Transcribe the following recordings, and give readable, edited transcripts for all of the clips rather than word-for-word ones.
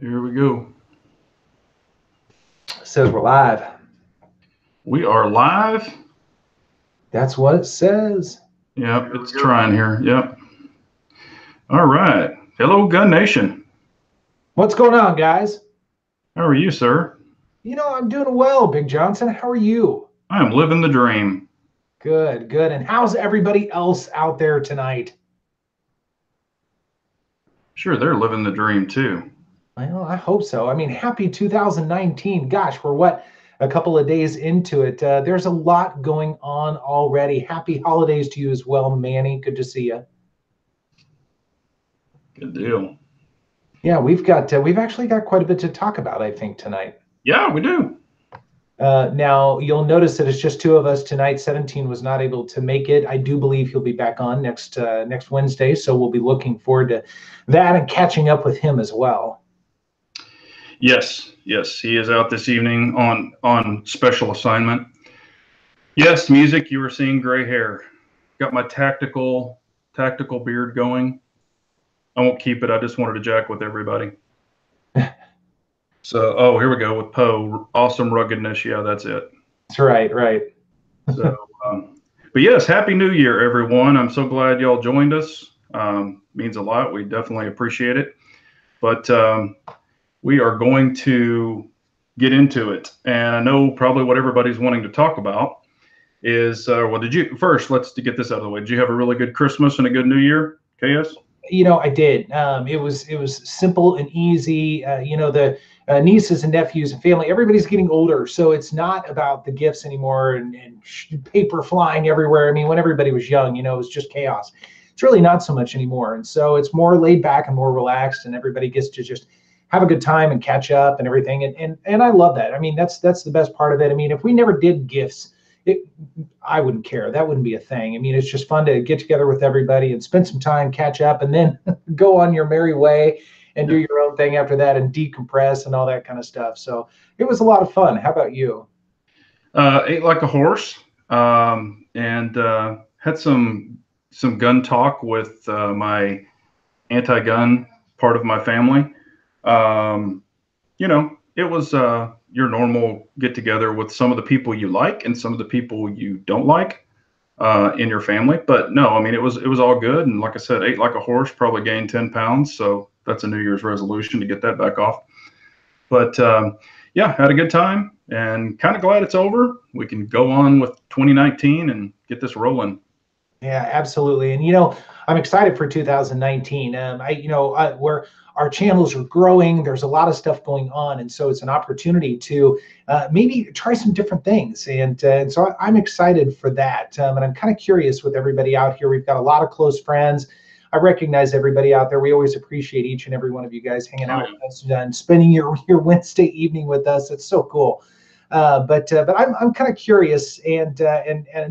Here we go. Says we're live. We are live. That's what it says. Yep, it's trying here. Yep. All right. Hello, Gun Nation. What's going on, guys? How are you, sir? I'm doing well, Big Johnson. How are you? I am living the dream. Good, good. And how's everybody else out there tonight? Sure, they're living the dream too. Well, I hope so. I mean, happy 2019. Gosh, we're a couple of days into it. There's a lot going on already. Happy holidays to you as well, Manny. Good to see you. Good deal. Yeah, we've actually got quite a bit to talk about, I think, tonight. Yeah, we do. Now, you'll notice that it's just two of us tonight. 17 was not able to make it. I do believe he'll be back on next Wednesday, so we'll be looking forward to that and catching up with him as well. Yes, he is out this evening on special assignment. Yes, music. You were seeing gray hair. Got my tactical beard going. I won't keep it. I just wanted to jack with everybody. So, here we go with Poe. Awesome ruggedness. Yeah, that's it. That's right. So, but yes, Happy New Year, everyone. I'm so glad y'all joined us. Means a lot. We definitely appreciate it. But we are going to get into it. And I know probably what everybody's wanting to talk about is, let's get this out of the way. Did you have a really good Christmas and a good New Year, KS? I did. It was simple and easy. The nieces and nephews and family, everybody's getting older, so it's not about the gifts anymore and paper flying everywhere. I mean, when everybody was young, it was just chaos. It's really not so much anymore, and so it's more laid back and more relaxed, and everybody gets to just have a good time and catch up and everything. And I love that. I mean, that's the best part of it. I mean, if we never did gifts, I wouldn't care. That wouldn't be a thing. I mean, it's just fun to get together with everybody and spend some time, catch up, and then go on your merry way and do your own thing after that and decompress and all that kind of stuff. So it was a lot of fun. How about you? Ate like a horse, and had some gun talk with my anti-gun part of my family. It was your normal get together with some of the people you like and some of the people you don't like in your family. But no, I mean, it was all good. And like I said, ate like a horse, probably gained 10 pounds. So that's a New Year's resolution to get that back off. But yeah, had a good time and kind of glad it's over. We can go on with 2019 and get this rolling. Yeah, absolutely. And I'm excited for 2019. Where our channels are growing, there's a lot of stuff going on, and so it's an opportunity to maybe try some different things. And so I'm excited for that. And I'm kind of curious with everybody out here. We've got a lot of close friends. I recognize everybody out there. We always appreciate each and every one of you guys hanging out with us and spending your Wednesday evening with us. It's so cool. But I'm kind of curious, and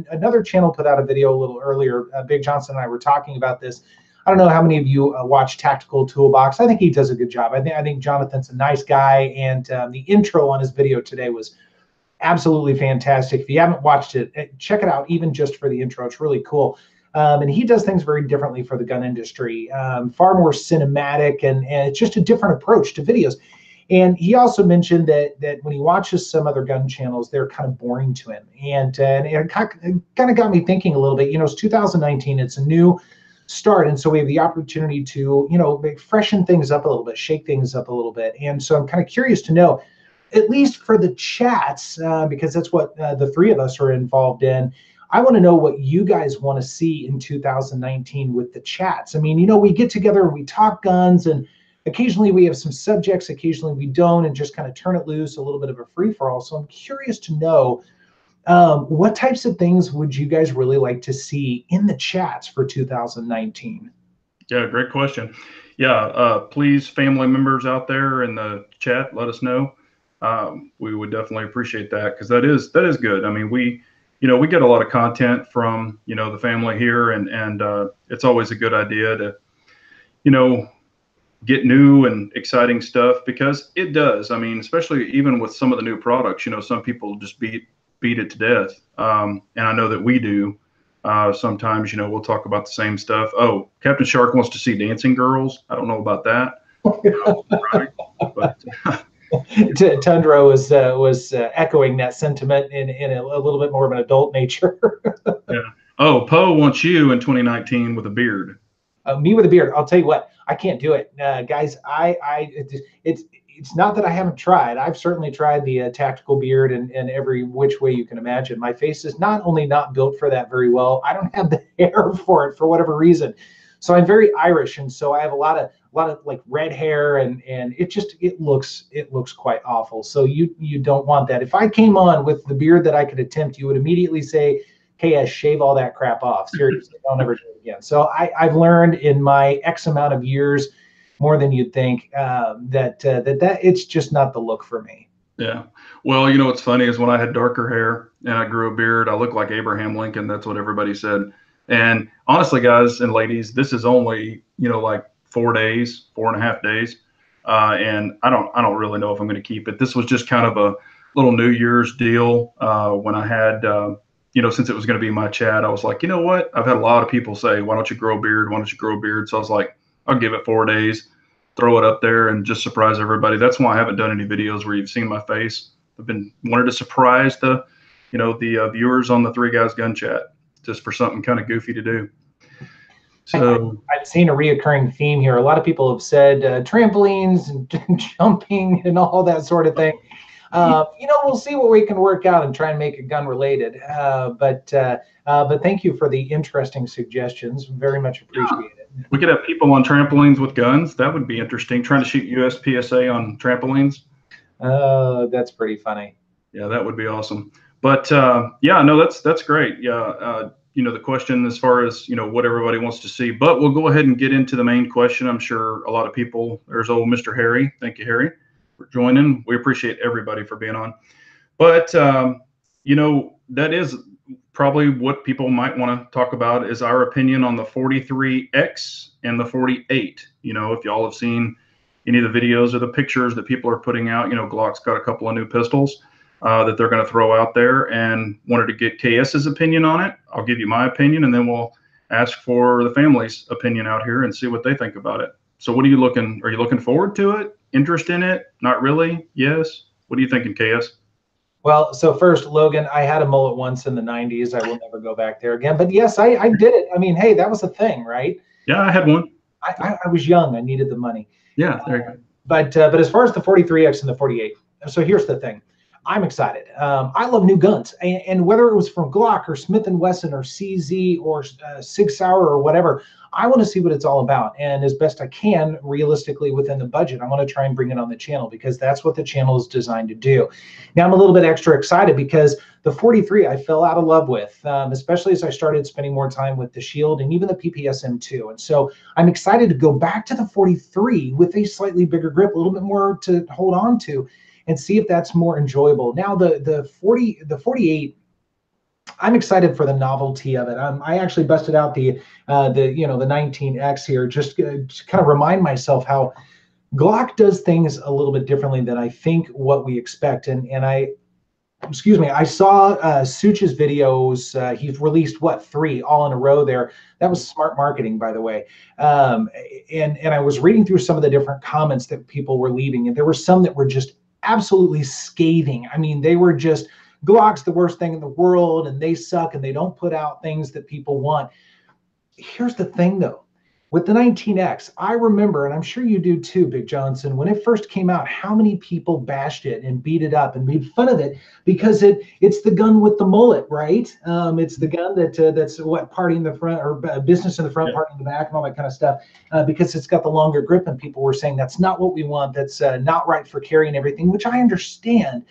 another channel put out a video a little earlier. Big Johnson and I were talking about this. I don't know how many of you watch Tactical Toolbox. I think he does a good job. I think Jonathan's a nice guy, and the intro on his video today was absolutely fantastic. If you haven't watched it, check it out, even just for the intro. It's really cool. And he does things very differently for the gun industry, far more cinematic, and it's just a different approach to videos. And he also mentioned that when he watches some other gun channels, they're kind of boring to him. And it kind of got me thinking a little bit. It's 2019. It's a new start. And so we have the opportunity to, freshen things up a little bit, shake things up a little bit. And so I'm kind of curious to know, at least for the chats, because that's what the three of us are involved in. I want to know what you guys want to see in 2019 with the chats. I mean, we get together and we talk guns, and occasionally we have some subjects, occasionally we don't, and just kind of turn it loose, a little bit of a free-for-all. So I'm curious to know, what types of things would you guys really like to see in the chats for 2019? Yeah, great question. Yeah, please, family members out there in the chat, let us know. We would definitely appreciate that, because that is good. I mean, we get a lot of content from the family here, and it's always a good idea to get new and exciting stuff, because it does. I mean, especially even with some of the new products, some people just beat it to death. And I know that we do. Sometimes, we'll talk about the same stuff. Oh, Captain Shark wants to see dancing girls. I don't know about that. Right. But Tundra was echoing that sentiment in a little bit more of an adult nature. yeah. Oh, Poe wants you in 2019 with a beard. Me with a beard, I'll tell you what, I can't do it, guys. It's not that I haven't tried. I've certainly tried the tactical beard and every which way you can imagine. My face is not only not built for that very well, I don't have the hair for it for whatever reason. So I'm very Irish, and so I have a lot of like red hair, and it looks quite awful. So you don't want that. If I came on with the beard that I could attempt, you would immediately say, KS, shave all that crap off. Seriously, don't ever do it again. So I've learned in my X amount of years, more than you'd think, that it's just not the look for me. Yeah. Well, you know what's funny is when I had darker hair and I grew a beard, I looked like Abraham Lincoln. That's what everybody said. And honestly, guys and ladies, this is only, like 4 days, 4.5 days. And I don't really know if I'm going to keep it. This was just kind of a little New Year's deal when I had, since it was going to be my chat, I was like, you know what? I've had a lot of people say, why don't you grow a beard? Why don't you grow a beard? So I was like, I'll give it 4 days, throw it up there and just surprise everybody. That's why I haven't done any videos where you've seen my face. I've been wanted to surprise the viewers on the Three Guys Gun Chat, just for something kind of goofy to do. So I've seen a reoccurring theme here. A lot of people have said trampolines and jumping and all that sort of thing. We'll see what we can work out and try and make it gun related. But thank you for the interesting suggestions. Very much appreciate it. We could have people on trampolines with guns. That would be interesting. Trying to shoot USPSA on trampolines. That's pretty funny. Yeah, that would be awesome. But that's great. Yeah. The question as far as, what everybody wants to see, but we'll go ahead and get into the main question. I'm sure a lot of people, there's old Mr. Harry. Thank you, Harry, for joining. We appreciate everybody for being on. But, that is probably what people might want to talk about is our opinion on the 43X and the 48. If y'all have seen any of the videos or the pictures that people are putting out, Glock's got a couple of new pistols that they're going to throw out there, and wanted to get KS's opinion on it. I'll give you my opinion, and then we'll ask for the family's opinion out here and see what they think about it. So what are you looking forward to it? Interest in it? Not really? Yes? What are you thinking, KS? Well, so first, Logan, I had a mullet once in the 90s. I will never go back there again. But yes, I did it. I mean, hey, that was a thing, right? Yeah, I had one. I was young. I needed the money. Yeah, there you go. But as far as the 43X and the 48, so here's the thing. I'm excited. I love new guns, and whether it was from Glock or Smith & Wesson or CZ or Sig Sauer or whatever, I want to see what it's all about. And as best I can, realistically within the budget, I want to try and bring it on the channel, because that's what the channel is designed to do. Now I'm a little bit extra excited because the 43 I fell out of love with, especially as I started spending more time with the Shield and even the PPS M2. And so I'm excited to go back to the 43 with a slightly bigger grip, a little bit more to hold on to, and see if that's more enjoyable. Now the 48, I'm excited for the novelty of it. I actually busted out the 19X here just to kind of remind myself how Glock does things a little bit differently than I think what we expect. And I saw Such's videos. He's released 3 all in a row there. That was smart marketing, by the way. And I was reading through some of the different comments that people were leaving, and there were some that were just absolutely scathing. I mean, they were just, Glock's the worst thing in the world, and they suck, and they don't put out things that people want. Here's the thing, though. With the 19X, I remember, and I'm sure you do too, Big Johnson, when it first came out, how many people bashed it and beat it up and made fun of it because it's the gun with the mullet, right? It's the gun that's party in the front, or business in the front, party in the back, and all that kind of stuff, because it's got the longer grip, and people were saying that's not what we want, that's not right for carrying everything, which I understand.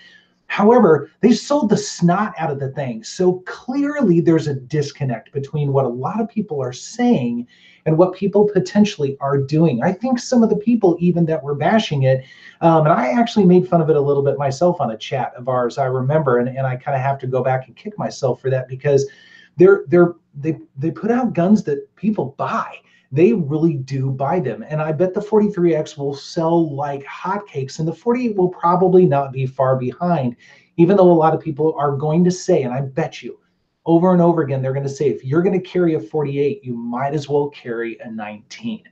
However, they sold the snot out of the thing. So clearly there's a disconnect between what a lot of people are saying and what people potentially are doing. I think some of the people even that were bashing it, and I actually made fun of it a little bit myself on a chat of ours, I remember, and I kind of have to go back and kick myself for that, because they put out guns that people buy. They really do buy them. And I bet the 43X will sell like hotcakes, and the 48 will probably not be far behind, even though a lot of people are going to say, and I bet you over and over again, they're going to say, if you're going to carry a 48, you might as well carry a 19.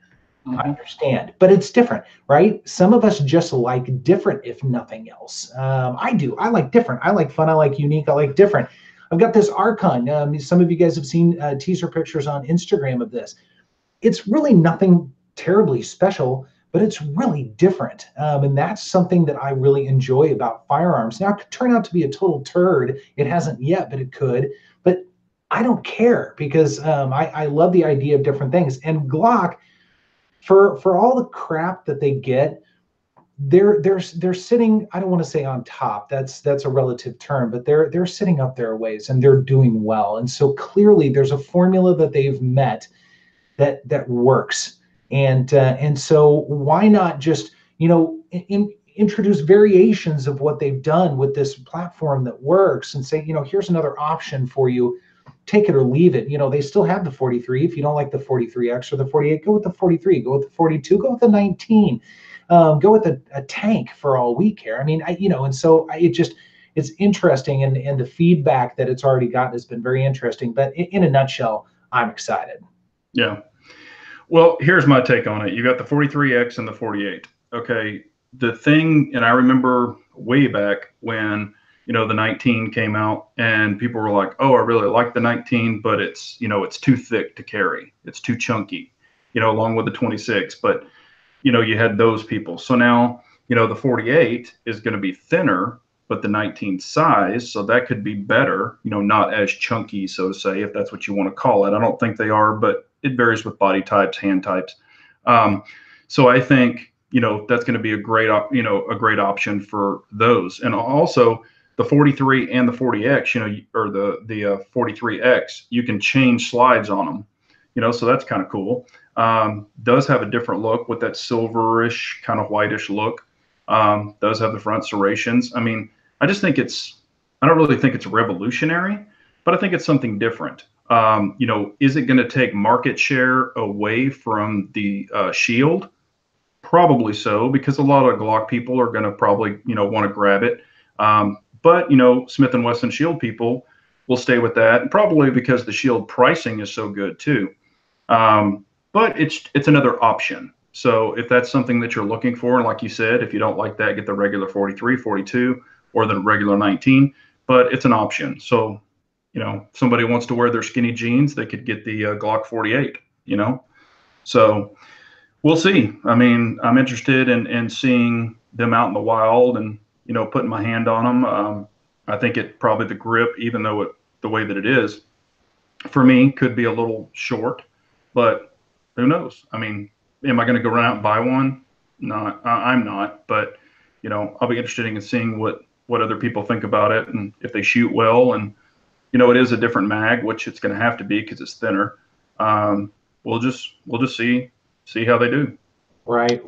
I understand, but it's different, right? Some of us just like different, if nothing else. I do. I like different. I like fun. I like unique. I like different. I've got this Archon. Some of you guys have seen teaser pictures on Instagram of this. It's really nothing terribly special, but it's really different. And that's something that I really enjoy about firearms. Now, it could turn out to be a total turd. It hasn't yet, but it could. But I don't care because I love the idea of different things. And Glock, for all the crap that they get, they're sitting, I don't want to say on top, that's a relative term, but they're sitting up there a ways and they're doing well. And so clearly there's a formula that they've met that works. And so why not just, introduce variations of what they've done with this platform that works and say, here's another option for you. Take it or leave it. They still have the 43. If you don't like the 43X or the 48, go with the 43, go with the 42, go with the 19, go with a tank for all we care. I mean, and so it's interesting. And the feedback that it's already gotten has been very interesting, but in a nutshell, I'm excited. Yeah. Well, here's my take on it. You got the 43X and the 48. Okay. The thing, and I remember way back when, the 19 came out and people were like, oh, I really like the 19, but it's too thick to carry. It's too chunky, along with the 26. But, you had those people. So now, the 48 is going to be thinner, but the 19 size. So that could be better, not as chunky, so to say, if that's what you want to call it. I don't think they are, but it varies with body types, hand types. So I think, that's going to be a great option for those. And also, the 43 and the 40X, or the 43X, you can change slides on them, so that's kind of cool. Does have a different look with that silverish, kind of whitish look. Does have the front serrations. I mean, I don't really think it's revolutionary, but I think it's something different. Is it going to take market share away from the Shield? Probably so, because a lot of Glock people are going to probably, want to grab it. But Smith & Wesson Shield people will stay with that, probably because the Shield pricing is so good too. But it's another option. So if that's something that you're looking for, and like you said, if you don't like that, get the regular 43, 42, or the regular 19. But it's an option. So somebody wants to wear their skinny jeans, they could get the Glock 48. So we'll see. I mean, I'm interested in seeing them out in the wild and putting my hand on them. I think probably the grip, even though the way that it is, for me, could be a little short, but who knows? I mean, am I going to go run out and buy one? No, I'm not. But I'll be interested in seeing what other people think about it, and if they shoot well. And it is a different mag, which it's going to have to be because it's thinner. We'll just see how they do. Right.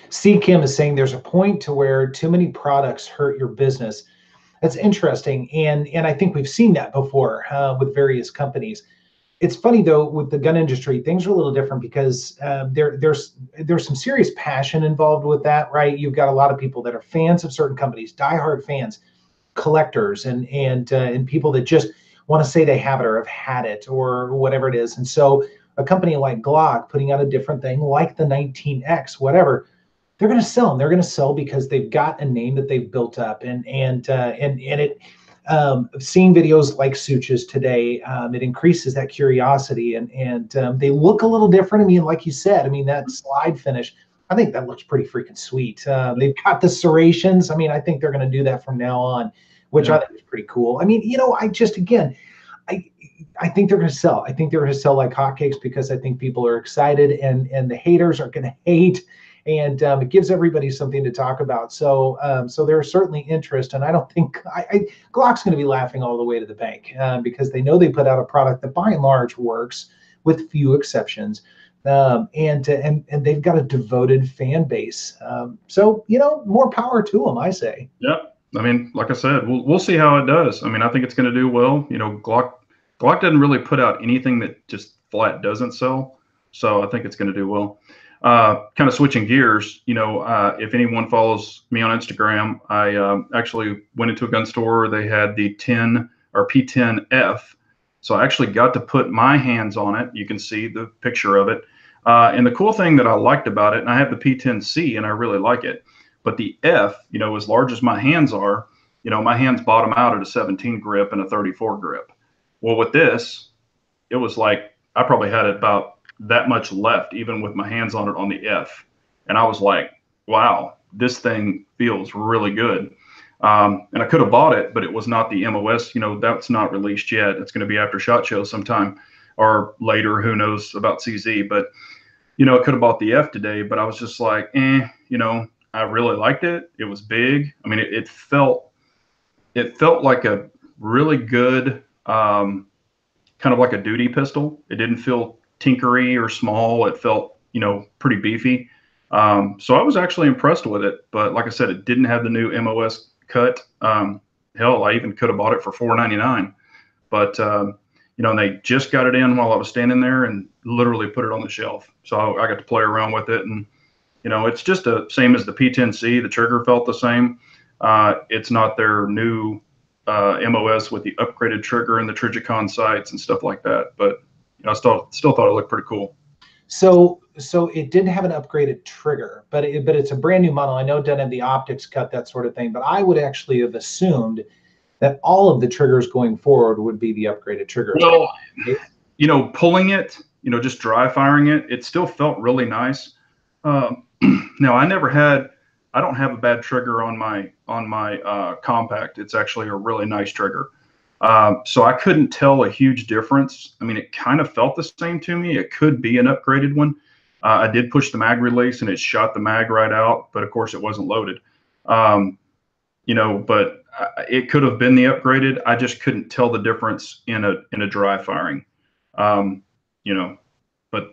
C. Kim is saying there's a point to where too many products hurt your business. That's interesting, and I think we've seen that before with various companies. It's funny though, with the gun industry, things are a little different because there's some serious passion involved with that, right? You've got a lot of people that are fans of certain companies, diehard fans, collectors, and people that just want to say they have it or have had it or whatever it is, and so a company like Glock putting out a different thing like the 19X, whatever, they're going to sell them. They're going to sell because they've got a name that they've built up, and it. Seeing videos like Such's today, it increases that curiosity, and they look a little different. I mean, like you said, that slide finish, I think that looks pretty freaking sweet. They've got the serrations. I mean, I think they're going to do that from now on, which I think is pretty cool. I mean, I think they're going to sell. I think they're going to sell like hotcakes because I think people are excited, and the haters are going to hate, and it gives everybody something to talk about. So there's certainly interest, and I don't think Glock's going to be laughing all the way to the bank because they know they put out a product that by and large works with few exceptions, and they've got a devoted fan base. So more power to them, I say. Yep. I mean, like I said, we'll see how it does. I mean, I think it's going to do well. Glock doesn't really put out anything that just flat doesn't sell. So I think it's going to do well. Kind of switching gears, if anyone follows me on Instagram, I actually went into a gun store. They had the 10 or P10F. So I actually got to put my hands on it. You can see the picture of it. And the cool thing that I liked about it, and I have the P10C and I really like it, but the F, as large as my hands are, my hands bottom out at a 17 grip and a 34 grip. Well, with this, it was like I probably had about that much left, even with my hands on it on the F. And I was like, wow, this thing feels really good. And I could have bought it, but it was not the MOS. That's not released yet. It's going to be after SHOT Show sometime or later. Who knows about CZ? But I could have bought the F today, but I was just like, I really liked it. It was big. I mean, it felt like a really good, kind of like a duty pistol. It didn't feel tinkery or small. It felt, pretty beefy. So I was actually impressed with it. But like I said, it didn't have the new MOS cut. Hell, I even could have bought it for $4.99. But and they just got it in while I was standing there and literally put it on the shelf. So I got to play around with it, and it's just the same as the P10C. The trigger felt the same. It's not their new MOS with the upgraded trigger and the Trigicon sights and stuff like that. But I still thought it looked pretty cool. So it didn't have an upgraded trigger, but it's a brand new model. I know it doesn't have the optics cut, that sort of thing, but I would actually have assumed that all of the triggers going forward would be the upgraded trigger. Well, pulling it, just dry firing it, it still felt really nice. Now I don't have a bad trigger on my compact. It's actually a really nice trigger. So I couldn't tell a huge difference. I mean, it kind of felt the same to me. It could be an upgraded one. I did push the mag release and it shot the mag right out, but of course it wasn't loaded. But it could have been the upgraded. I just couldn't tell the difference in a dry firing. But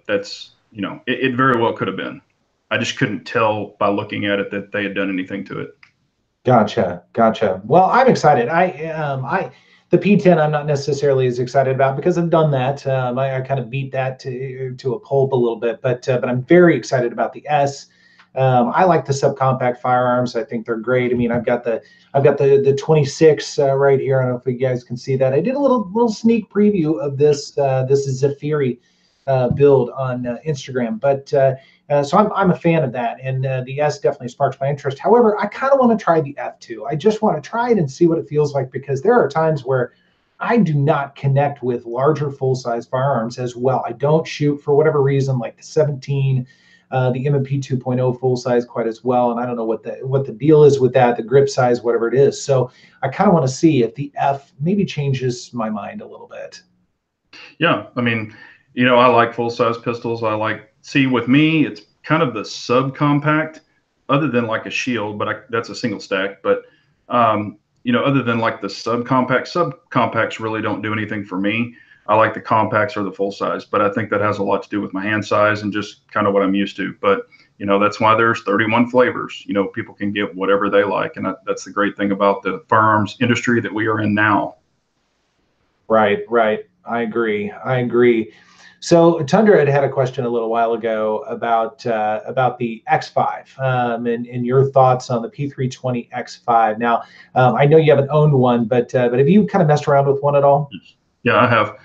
that's, it very well could have been. I just couldn't tell by looking at it that they had done anything to it. Gotcha. Well, I'm excited. The P10 I'm not necessarily as excited about because I've done that. I kind of beat that to a pulp a little bit, but I'm very excited about the S. I like the subcompact firearms. I think they're great. I mean, I've got the 26 right here. I don't know if you guys can see that. I did a little sneak preview of this. This is Zafiri build on Instagram, but so I'm a fan of that, and the S definitely sparks my interest. However, I kind of want to try the F2. I just want to try it and see what it feels like, because there are times where I do not connect with larger full-size firearms as well. I don't shoot for whatever reason, like the 17. The M&P 2.0 full size quite as well, and I don't know what the deal is with that, the grip size, whatever it is. So I kind of want to see if the F maybe changes my mind a little bit. Yeah, I mean, I like full size pistols. With me, it's kind of the subcompact, other than like a Shield, but that's a single stack. But other than like the subcompacts really don't do anything for me. I like the compacts or the full size, but I think that has a lot to do with my hand size and just kind of what I'm used to. But, that's why there's 31 flavors. People can get whatever they like. And that's the great thing about the firearms industry that we are in now. Right. I agree. So Tundra had a question a little while ago about the X5 and your thoughts on the P320 X5. Now, I know you haven't owned one, but have you kind of messed around with one at all? Yeah, I have.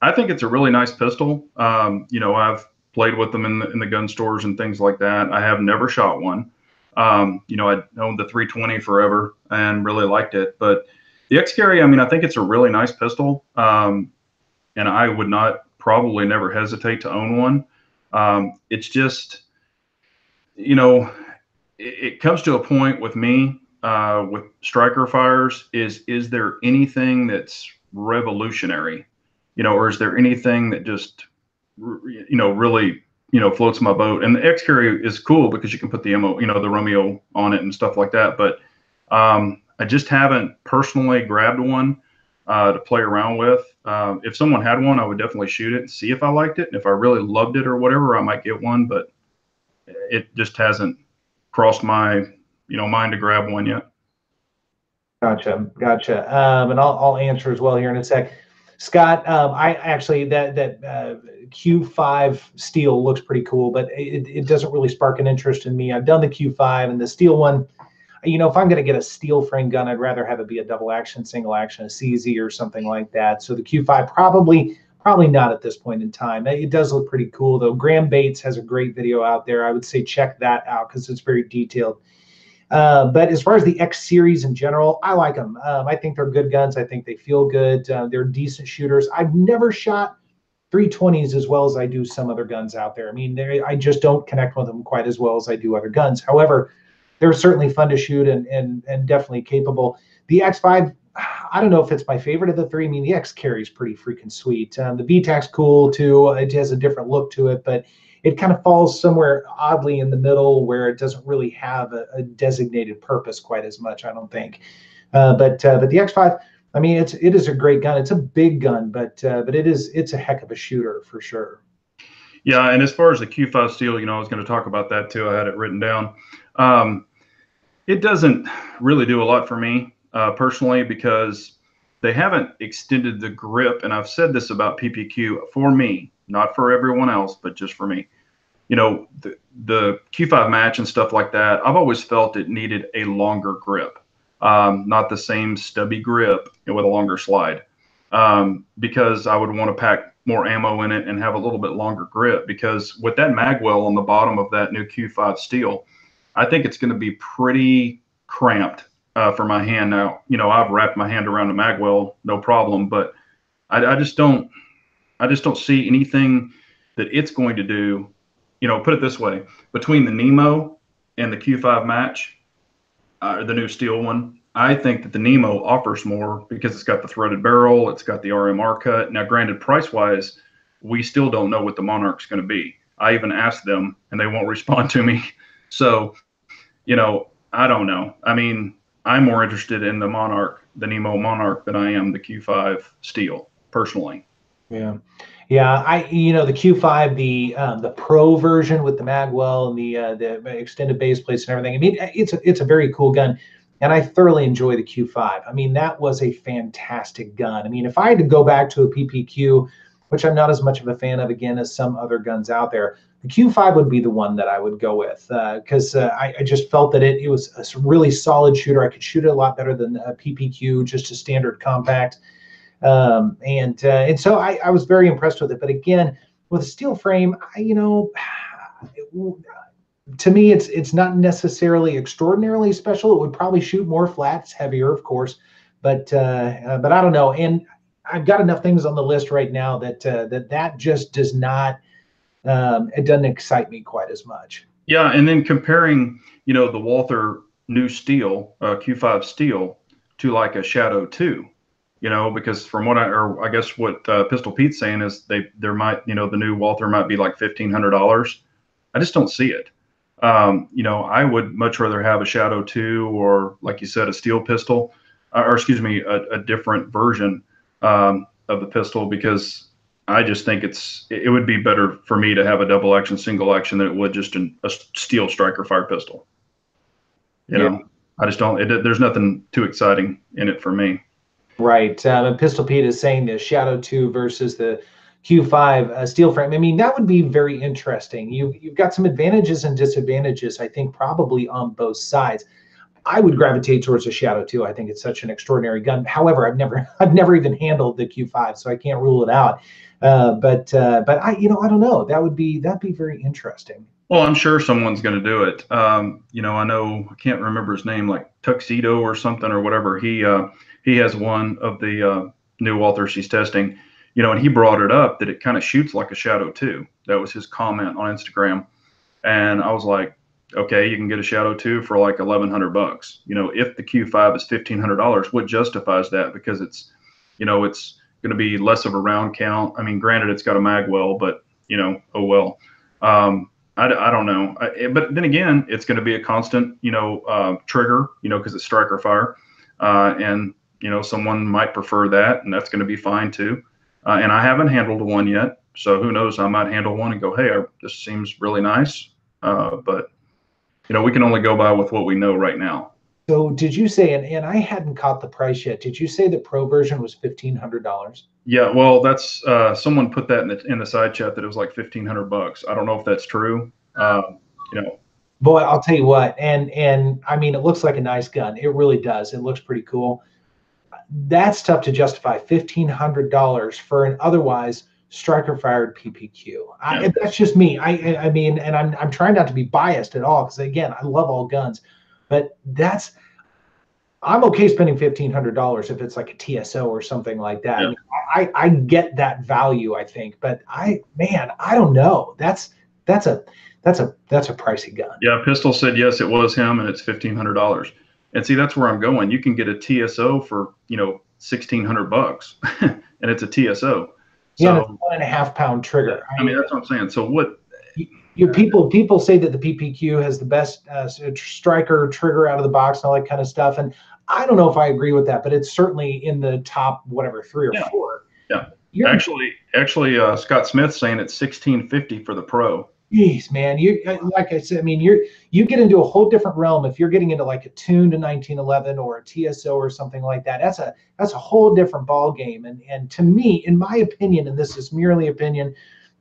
I think it's a really nice pistol. I've played with them in the gun stores and things like that. I have never shot one. I owned the 320 forever and really liked it. But the X-Carry, I mean, I think it's a really nice pistol. And I would probably never hesitate to own one. It's just, it comes to a point with me with striker fires is there anything that's revolutionary, or is there anything that just, really, floats my boat? And the X-Carry is cool because you can put the the Romeo on it and stuff like that. But I just haven't personally grabbed one to play around with. If someone had one, I would definitely shoot it and see if I liked it. And if I really loved it or whatever, I might get one, but it just hasn't crossed my, mind to grab one yet. Gotcha. And I'll answer as well here in a sec. Scott, I actually that Q5 steel looks pretty cool, but it doesn't really spark an interest in me. I've done the Q5 and the steel one. If I'm going to get a steel frame gun, I'd rather have it be a double action, single action, a CZ or something like that. So the Q5 Probably not at this point in time. It does look pretty cool though. Graham Bates has a great video out there. I would say check that out because it's very detailed. But as far as the X series in general, I like them. I think they're good guns. I think they feel good. They're decent shooters. I've never shot 320s as well as I do some other guns out there. I mean, I just don't connect with them quite as well as I do other guns. However, they're certainly fun to shoot and definitely capable. The X5, I don't know if it's my favorite of the three. I mean, the X carry is pretty freaking sweet. The VTAC's cool too. It has a different look to it, but it kind of falls somewhere oddly in the middle where it doesn't really have a designated purpose quite as much, I don't think. But the X5, I mean, it is a great gun. It's a big gun, but it's a heck of a shooter for sure. Yeah, and as far as the Q5 steel, I was going to talk about that too. I had it written down. It doesn't really do a lot for me personally because they haven't extended the grip. And I've said this about PPQ for me, not for everyone else, but just for me. The Q5 match and stuff like that, I've always felt it needed a longer grip, not the same stubby grip with a longer slide, because I would want to pack more ammo in it and have a little bit longer grip. Because with that magwell on the bottom of that new Q5 steel, I think it's going to be pretty cramped for my hand. Now, I've wrapped my hand around the magwell, no problem, but I just don't see anything that it's going to do. Put it this way, between the Nemo and the Q5 match, the new steel one, I think that the Nemo offers more because it's got the threaded barrel, it's got the RMR cut. Now, granted, price-wise, we still don't know what the Monarch's going to be. I even asked them, and they won't respond to me. So, I don't know. I mean, I'm more interested in the Monarch, the Nemo Monarch, than I am the Q5 steel, personally. Yeah. Yeah, the Q5, the Pro version with the magwell and the extended base plates and everything. I mean, it's a very cool gun, and I thoroughly enjoy the Q5. I mean, that was a fantastic gun. I mean, if I had to go back to a PPQ, which I'm not as much of a fan of again as some other guns out there, the Q5 would be the one that I would go with because I just felt that it was a really solid shooter. I could shoot it a lot better than a PPQ, just a standard compact. And so I was very impressed with it. But again, with a steel frame, to me, it's not necessarily extraordinarily special. It would probably shoot more flat. It's heavier, of course, but I don't know. And I've got enough things on the list right now that just does not. It doesn't excite me quite as much. Yeah, and then comparing, the Walther new steel, Q5 steel, to like a Shadow 2. Because from what I guess what Pistol Pete's saying is there might, the new Walther might be like $1,500. I just don't see it. I would much rather have a Shadow 2 or, like you said, a steel pistol, or excuse me, a different version of the pistol, because I just think it would be better for me to have a double action, single action than it would just a steel striker fire pistol. I just don't. There's nothing too exciting in it for me. Right. And Pistol Pete is saying the Shadow 2 versus the Q5 steel frame. I mean, that would be very interesting. You've got some advantages and disadvantages, I think, probably on both sides. I would gravitate towards the Shadow 2. I think it's such an extraordinary gun. However, I've never even handled the Q5, so I can't rule it out. But I don't know. That'd be very interesting. Well, I'm sure someone's going to do it. I know, I can't remember his name, like Tuxedo or something or whatever. He has one of the new Walthers he's testing, and he brought it up that it kind of shoots like a Shadow 2. That was his comment on Instagram. And I was like, okay, you can get a Shadow 2 for like $1,100. If the Q5 is $1,500, what justifies that? Because it's going to be less of a round count. I mean, granted, it's got a magwell, but oh well. I don't know. But then again, it's going to be a constant, trigger, because it's striker fire, and someone might prefer that, and that's going to be fine too. And I haven't handled one yet, so who knows? I might handle one and go, hey, this seems really nice. But we can only go by with what we know right now. So did you say, and I hadn't caught the price yet, did you say the Pro version was $1,500? Yeah, well, that's someone put that in the side chat that it was like $1,500. I don't know if that's true. Boy, I'll tell you what, and I mean, it looks like a nice gun. It really does. It looks pretty cool. That's tough to justify, $1,500 for an otherwise striker fired PPQ. That's just me. I mean, and I'm trying not to be biased at all, because again, I love all guns, but I'm okay spending $1,500 if it's like a TSO or something like that. Yeah. I get that value, I think, but I don't know. That's a pricey gun. Yeah, Pistol said yes, it was him, and it's $1,500. And see, that's where I'm going. You can get a TSO for $1,600, and it's a TSO. Yeah, so, and it's 1.5 pound trigger. I mean, that's what I'm saying. So what? People say that the PPQ has the best striker trigger out of the box and all that kind of stuff, and I don't know if I agree with that, but it's certainly in the top 3 or 4. Yeah. Actually, Scott Smith saying it's $1,650 for the Pro. Jeez, man, like I said, I mean, you get into a whole different realm if you're getting into like a tuned 1911 or a TSO or something like that. That's a whole different ball game. And to me, in my opinion, and this is merely opinion,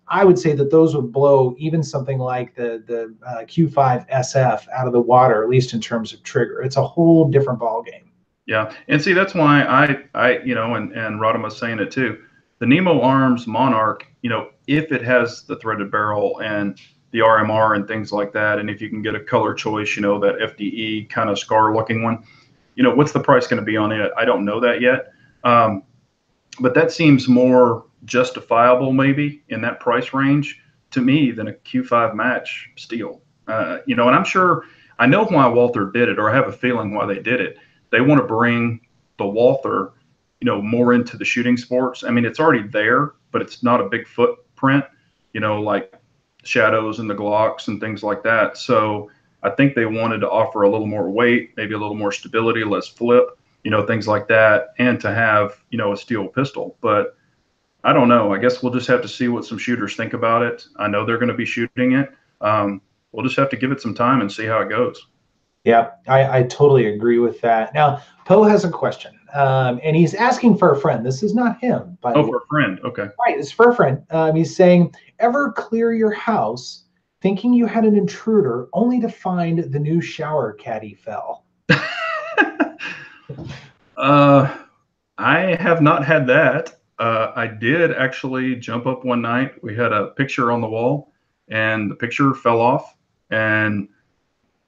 I would say that those would blow even something like the Q5 SF out of the water, at least in terms of trigger. It's a whole different ball game. Yeah, and see, that's why I and Rodham was saying it too. The Nemo Arms Monarch, if it has the threaded barrel and the RMR and things like that, and if you can get a color choice, that FDE kind of scar looking one, what's the price going to be on it? I don't know that yet. But that seems more justifiable maybe in that price range to me than a Q5 match steel. And I'm sure, I know why Walther did it, or I have a feeling why they did it. They want to bring the Walther more into the shooting sports. I mean, it's already there, but it's not a big footprint, like shadows and the Glocks and things like that. So I think they wanted to offer a little more weight, maybe a little more stability, less flip, things like that, and to have, a steel pistol. But I don't know. I guess we'll just have to see what some shooters think about it. I know they're going to be shooting it. We'll just have to give it some time and see how it goes. Yeah, I totally agree with that. Now, Poe has a question, and he's asking for a friend. This is not him. For a friend. Okay. Right, it's for a friend. He's saying, ever clear your house thinking you had an intruder only to find the new shower caddy fell? I have not had that. I did actually jump up one night. We had a picture on the wall, and the picture fell off, and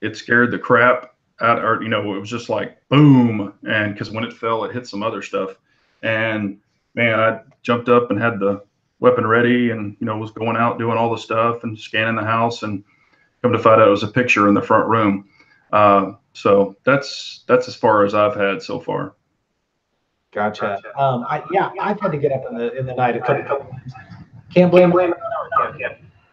it scared the crap out. Or it was just like boom, and because when it fell, it hit some other stuff. And man, I jumped up and had the weapon ready, and was going out doing all the stuff and scanning the house, and come to find out it was a picture in the front room. So that's as far as I've had so far. Gotcha. I've had to get up in the night a couple times. Can't blame it on him.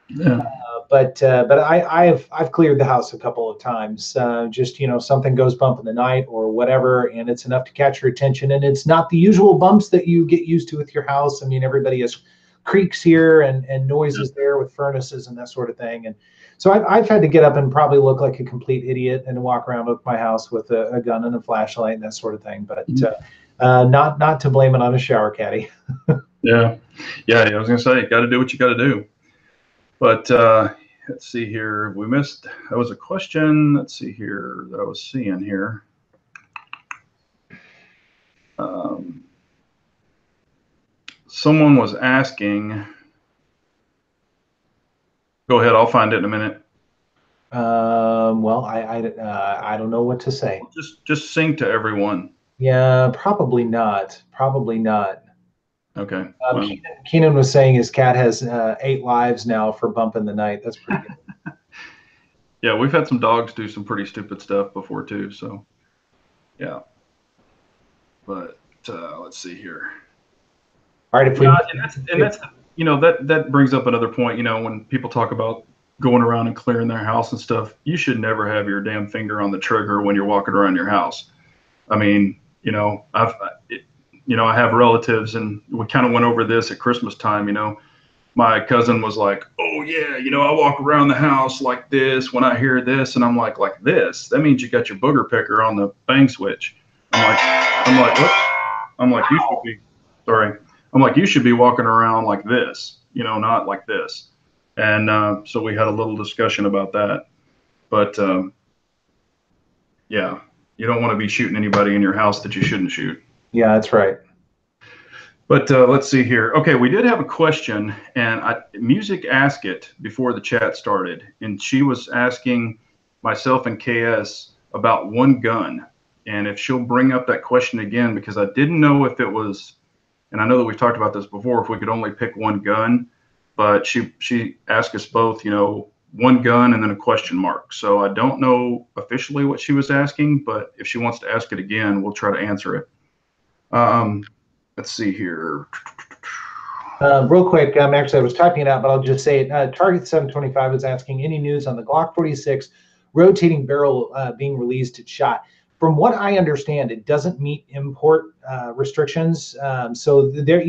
Yeah. But I've cleared the house a couple of times. Just something goes bump in the night or whatever, and it's enough to catch your attention. And it's not the usual bumps that you get used to with your house. I mean, everybody has creaks here and noises there with furnaces and that sort of thing. And so I've had to get up and probably look like a complete idiot and walk around with my house with a gun and a flashlight and that sort of thing. But not to blame it on a shower caddy. Yeah. I was gonna say, got to do what you got to do. But let's see here. We missed. That was a question. Let's see here that I was seeing here. Someone was asking. Go ahead. I'll find it in a minute. Well, I don't know what to say. Just sing to everyone. Yeah, probably not. Probably not. Okay. Keenan was saying his cat has 8 lives now for bumping the night. That's pretty good. Yeah, we've had some dogs do some pretty stupid stuff before too. So, yeah. But let's see here. All right, that brings up another point. When people talk about going around and clearing their house and stuff, you should never have your damn finger on the trigger when you're walking around your house. I mean, I have relatives, and we kind of went over this at Christmas time. My cousin was like, "Oh yeah, I walk around the house like this when I hear this," and I'm like this? That means you got your booger picker on the bang switch. I'm like, what? I'm like, you should be. Sorry. I'm like, you should be walking around like this, not like this. And so we had a little discussion about that. But yeah, you don't want to be shooting anybody in your house that you shouldn't shoot. Yeah, that's right. But let's see here. Okay, we did have a question, and Music asked it before the chat started, and she was asking myself and KS about one gun, and if she'll bring up that question again, because I didn't know if it was, and I know that we've talked about this before, if we could only pick one gun, but she asked us both, you know, one gun and then a question mark. So I don't know officially what she was asking, but if she wants to ask it again, we'll try to answer it. Let's see here. Real quick, actually, I was typing it out, but I'll just say it. Target 725 is asking any news on the Glock 46 rotating barrel being released at SHOT. From what I understand, it doesn't meet import restrictions. So there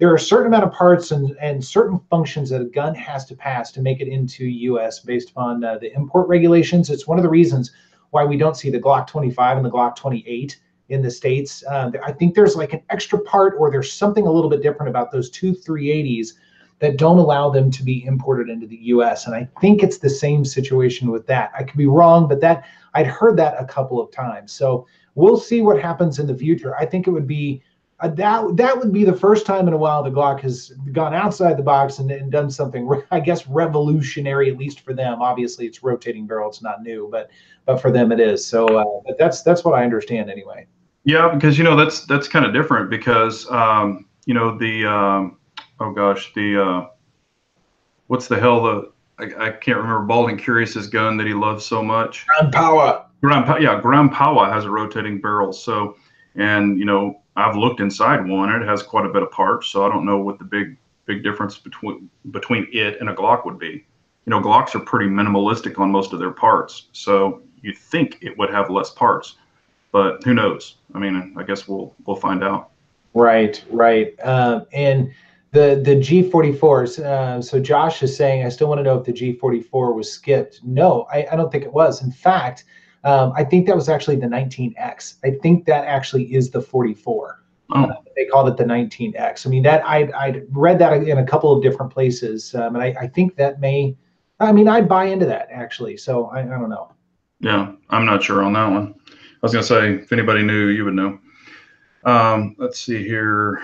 are a certain amount of parts and certain functions that a gun has to pass to make it into U.S. based upon the import regulations. It's one of the reasons why we don't see the Glock 25 and the Glock 28 in the States. I think there's like an extra part, or there's something a little bit different about those two 380s that don't allow them to be imported into the US. And I think it's the same situation with that. I could be wrong, but that I'd heard that a couple of times. So we'll see what happens in the future. I think it would be that would be the first time in a while the Glock has gone outside the box and done something, I guess, revolutionary, at least for them. Obviously, it's rotating barrel; it's not new, but for them it is. So but that's what I understand anyway. Yeah, because you know that's kind of different because you know the oh gosh the what's the hell I can't remember Baldwin Curious's gun that he loves so much. Ground power. Ground power has a rotating barrel. So, and you know, I've looked inside one, and it has quite a bit of parts. So I don't know what the big difference between it and a Glock would be. You know, Glocks are pretty minimalistic on most of their parts. So you'd think it would have less parts, but who knows? I mean, I guess we'll find out. Right. And the G44s. So Josh is saying, I still want to know if the G44 was skipped. No, I don't think it was. In fact, I think that was actually the 19X. I think that actually is the 44. Oh. They called it the 19X. I mean, that I'd read that in a couple of different places, and I think that may. I mean, I'd buy into that actually. So I don't know. Yeah, I'm not sure on that one. I was gonna say if anybody knew, you would know. Let's see here.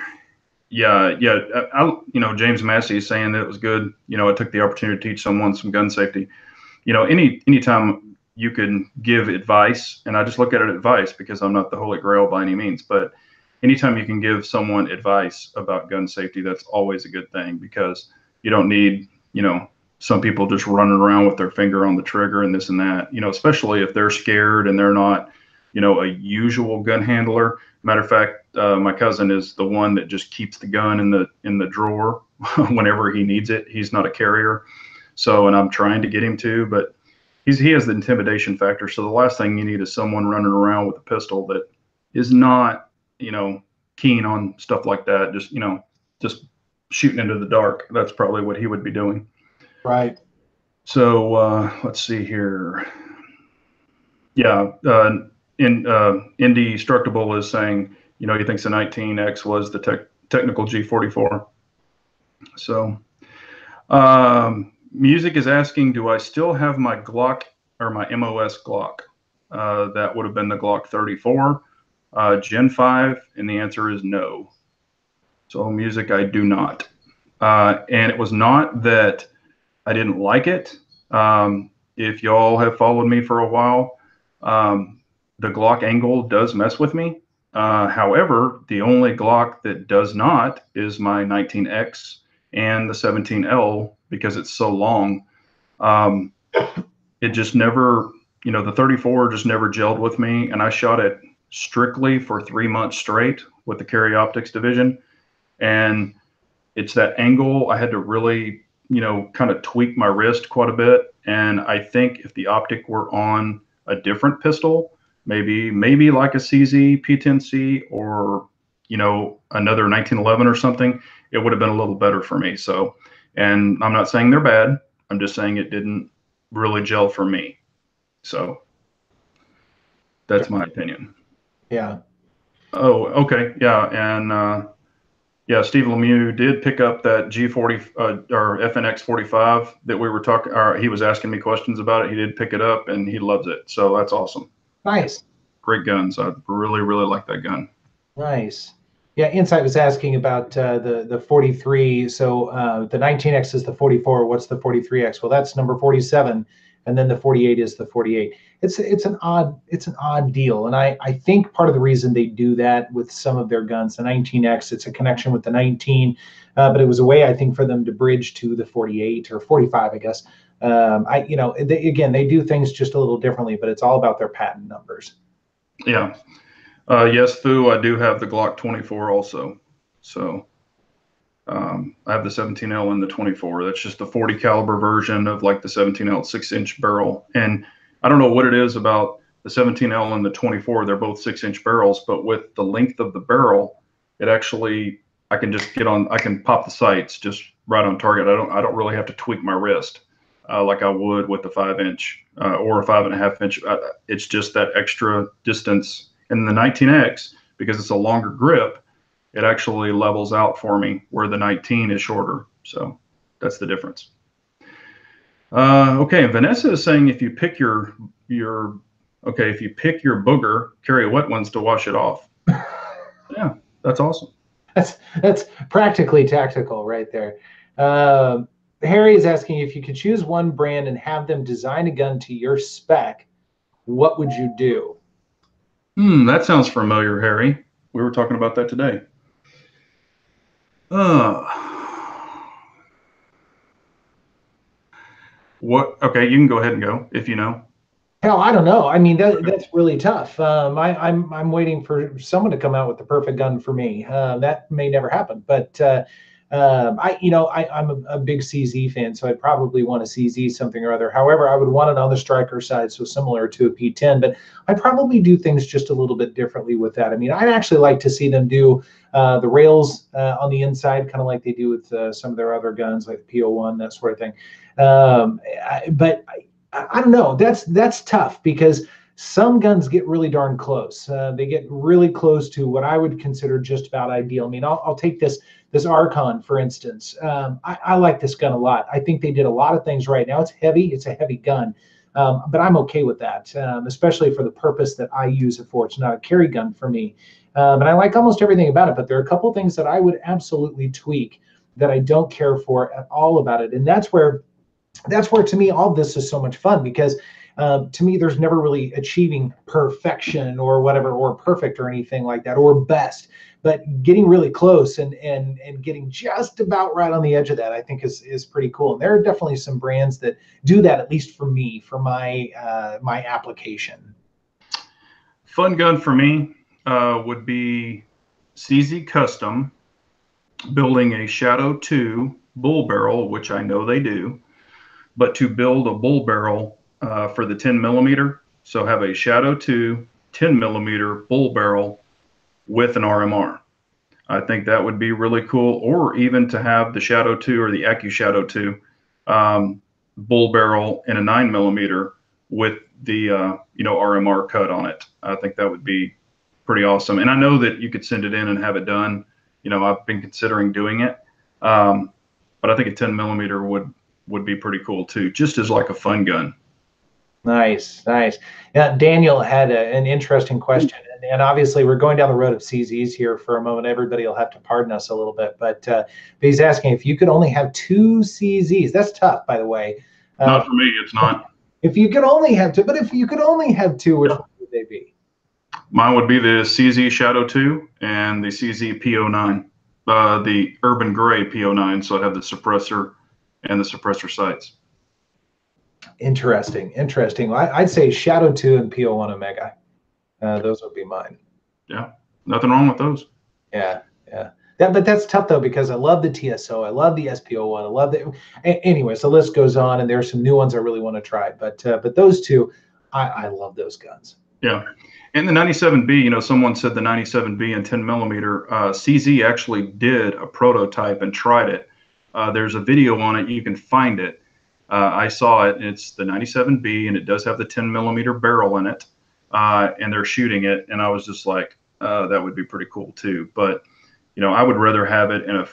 Yeah. You know, James Massey is saying that it was good. You know, I took the opportunity to teach someone some gun safety. You know, anytime you can give advice, and I just look at it advice because I'm not the Holy Grail by any means, but anytime you can give someone advice about gun safety, that's always a good thing because you don't need, you know, some people just running around with their finger on the trigger and this and that, you know, especially if they're scared and they're not, you know, a usual gun handler. Matter of fact, my cousin is the one that just keeps the gun in the drawer whenever he needs it. He's not a carrier. So, and I'm trying to get him to, but he has the intimidation factor. So the last thing you need is someone running around with a pistol that is not, you know, keen on stuff like that. Just, you know, just shooting into the dark. That's probably what he would be doing. Right. So let's see here. Yeah. Indestructible is saying, you know, he thinks the 19X was the technical G44. So Music is asking, do I still have my Glock or my MOS Glock? That would have been the Glock 34, Gen 5, and the answer is no. So Music, I do not. And it was not that I didn't like it. If y'all have followed me for a while, the Glock angle does mess with me. However, the only Glock that does not is my 19X and the 17L because it's so long. It just never, you know, the 34 just never gelled with me. And I shot it strictly for 3 months straight with the Carry Optics division. And it's that angle I had to really, you know, kind of tweak my wrist quite a bit. And I think if the optic were on a different pistol, maybe like a CZ P10C or, you know, another 1911 or something, it would have been a little better for me. So, and I'm not saying they're bad. I'm just saying it didn't really gel for me. So that's my opinion. Yeah. Oh, okay. Yeah. And, yeah, Steve Lemieux did pick up that G40 or FNX 45 that we were talking, or he was asking me questions about it. He did pick it up and he loves it. So that's awesome. Nice. Great guns. I really, really like that gun. Nice. Yeah, Insight was asking about the 43. So the 19X is the 44. What's the 43X? Well, that's number 47, and then the 48 is the 48. It's an odd deal, and I think part of the reason they do that with some of their guns, the 19X, it's a connection with the 19, but it was a way I think for them to bridge to the 48 or 45, I guess. Again, they do things just a little differently, but it's all about their patent numbers. Yeah. Yes, Fu, I do have the Glock 24 also. So I have the 17L and the 24. That's just the 40 caliber version of like the 17L 6-inch barrel. And I don't know what it is about the 17L and the 24. They're both 6-inch barrels, but with the length of the barrel, it actually, I can just I can pop the sights just right on target. I don't really have to tweak my wrist like I would with the 5-inch or a 5.5-inch. It's just that extra distance. And the 19X, because it's a longer grip, it actually levels out for me where the 19 is shorter. So that's the difference. Okay, Vanessa is saying if you pick your booger, carry wet ones to wash it off. Yeah, that's awesome. That's practically tactical right there. Harry is asking if you could choose one brand and have them design a gun to your spec, what would you do? That sounds familiar, Harry. We were talking about that today. What? Okay, you can go ahead and go if you know. Hell, I don't know. I mean, that's really tough. I'm waiting for someone to come out with the perfect gun for me. That may never happen, but I'm a big CZ fan, so I'd probably want a CZ something or other. However, I would want it on the striker side, so similar to a P10. But I probably do things just a little bit differently with that. I mean, I'd actually like to see them do the rails on the inside, kind of like they do with some of their other guns, like the P01, that sort of thing. But I don't know. That's tough because some guns get really darn close. They get really close to what I would consider just about ideal. I mean, I'll take this Archon, for instance. I like this gun a lot. I think they did a lot of things right. Now it's heavy. It's a heavy gun. But I'm okay with that, especially for the purpose that I use it for. It's not a carry gun for me. And I like almost everything about it. But there are a couple things that I would absolutely tweak that I don't care for at all about it. And that's where to me all this is so much fun, because to me there's never really achieving perfection or whatever, or perfect or anything like that, or best, but getting really close and getting just about right on the edge of that, I think is pretty cool. And there are definitely some brands that do that, at least for me, for my my application. Fun gun for me would be CZ Custom building a Shadow 2 bull barrel, which I know they do. But to build a bull barrel for the 10 millimeter, so have a Shadow 2 10 millimeter bull barrel with an RMR. I think that would be really cool. Or even to have the Shadow 2 or the AccuShadow 2 bull barrel in a 9 millimeter with the RMR cut on it. I think that would be pretty awesome. And I know that you could send it in and have it done. I've been considering doing it, but I think a 10 millimeter would be pretty cool too, just as like a fun gun. Nice. Yeah, Daniel had an interesting question, and obviously we're going down the road of CZs here for a moment. Everybody will have to pardon us a little bit, but he's asking if you could only have 2 CZs. That's tough, by the way. Not for me, it's not. If you could only have 2, but if you could only have 2, which one would they be? Mine would be the CZ Shadow 2 and the CZ P09, the Urban Gray P09. So I'd have the suppressor and the suppressor sights. Interesting. Well, I'd say Shadow 2 and P01 Omega. Those would be mine. Yeah, nothing wrong with those. Yeah. But that's tough though, because I love the TSO, I love the SPO1, I love the. Anyways, the list goes on, and there's some new ones I really want to try. But those two, I love those guns. Yeah, and the 97B. Someone said the 97B and 10 millimeter. CZ actually did a prototype and tried it. There's a video on it. You can find it. I saw it. It's the 97B, and it does have the 10 millimeter barrel in it. And they're shooting it, and I was just like, that would be pretty cool too. But I would rather have it in a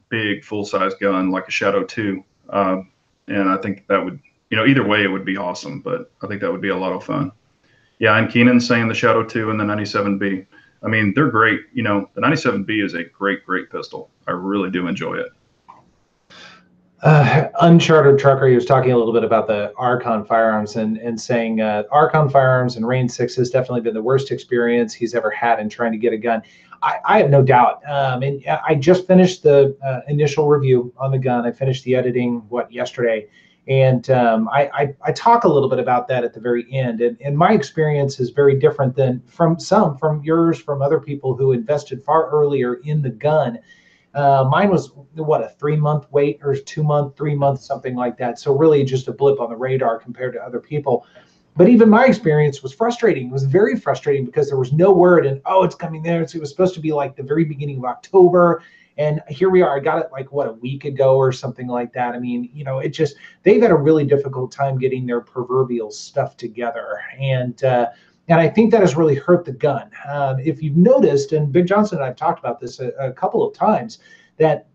big full size gun like a Shadow 2. And I think that would, either way it would be awesome. But I think that would be a lot of fun. Yeah, and Keenan's saying the Shadow 2 and the 97B. I mean, they're great. You know, the 97B is a great, great pistol. I really do enjoy it. Uncharted Trucker, he was talking a little bit about the Archon firearms and saying Archon firearms and Range 6 has definitely been the worst experience he's ever had in trying to get a gun. I have no doubt. And I just finished the initial review on the gun. I finished the editing, yesterday? And I talk a little bit about that at the very end. And my experience is very different than from yours, from other people who invested far earlier in the gun. Mine was what, a 3-month wait, or 2-month, 3 months, something like that. So really just a blip on the radar compared to other people. But even my experience was frustrating. It was very frustrating because there was no word, and oh, it's coming there. So it was supposed to be like the very beginning of October. And here we are. I got it like a week ago or something like that. I mean, they've had a really difficult time getting their proverbial stuff together. And I think that has really hurt the gun. If you've noticed, and Big Johnson and I've talked about this a couple of times, that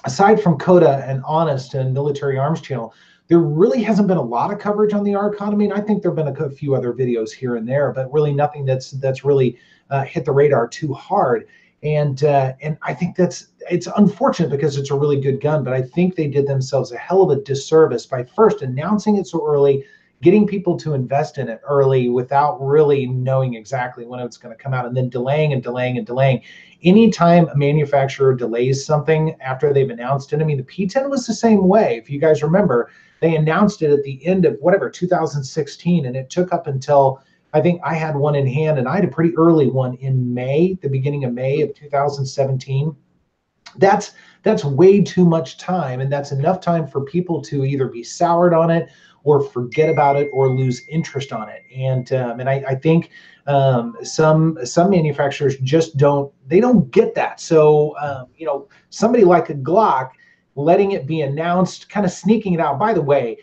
aside from Coda and Honest and Military Arms Channel, there really hasn't been a lot of coverage on the Archon. I mean, I think there have been a few other videos here and there, but really nothing that's really hit the radar too hard. And I think it's unfortunate because it's a really good gun, but I think they did themselves a hell of a disservice by first announcing it so early, getting people to invest in it early without really knowing exactly when it's going to come out, and then delaying and delaying and delaying. Anytime a manufacturer delays something after they've announced it, I mean, the P10 was the same way. If you guys remember, they announced it at the end of 2016, and it took up until, I think I had one in hand, and I had a pretty early one in May, the beginning of May of 2017. That's way too much time, and that's enough time for people to either be soured on it or forget about it or lose interest on it. And I think some manufacturers just don't get that. So somebody like a Glock, letting it be announced, kind of sneaking it out. By the way,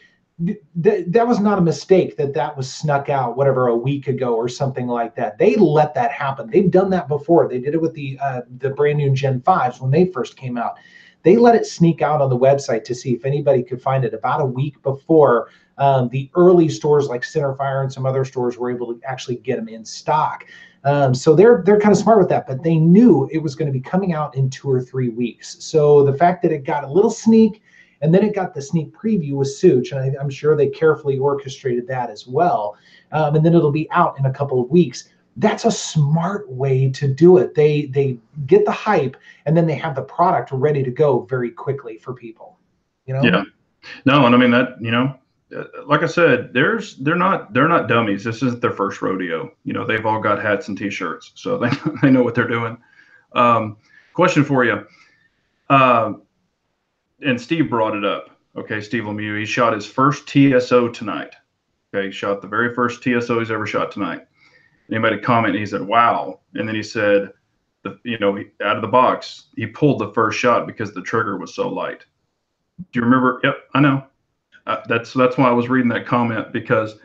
that was not a mistake that was snuck out a week ago or something like that. They let that happen. They've done that before. They did it with the brand new Gen 5s when they first came out. They let it sneak out on the website to see if anybody could find it about a week before the early stores like Centerfire and some other stores were able to actually get them in stock. So they're kind of smart with that, but they knew it was going to be coming out in 2 or 3 weeks. So the fact that it got a little sneak, and then it got the sneak preview with Such, and I'm sure they carefully orchestrated that as well. And then it'll be out in a couple of weeks. That's a smart way to do it. They get the hype, and then they have the product ready to go very quickly for people. Yeah. No, and I mean that, like I said, they're not dummies. This isn't their first rodeo. They've all got hats and T-shirts, so they know what they're doing. Question for you. And Steve brought it up. Okay, Steve Lemieux, he shot his first TSO tonight. Okay, he shot the very first TSO he's ever shot tonight. And he made a comment, and he said, "Wow." And then he said, out of the box, he pulled the first shot because the trigger was so light. Do you remember? Yep, I know. That's why I was reading that comment, because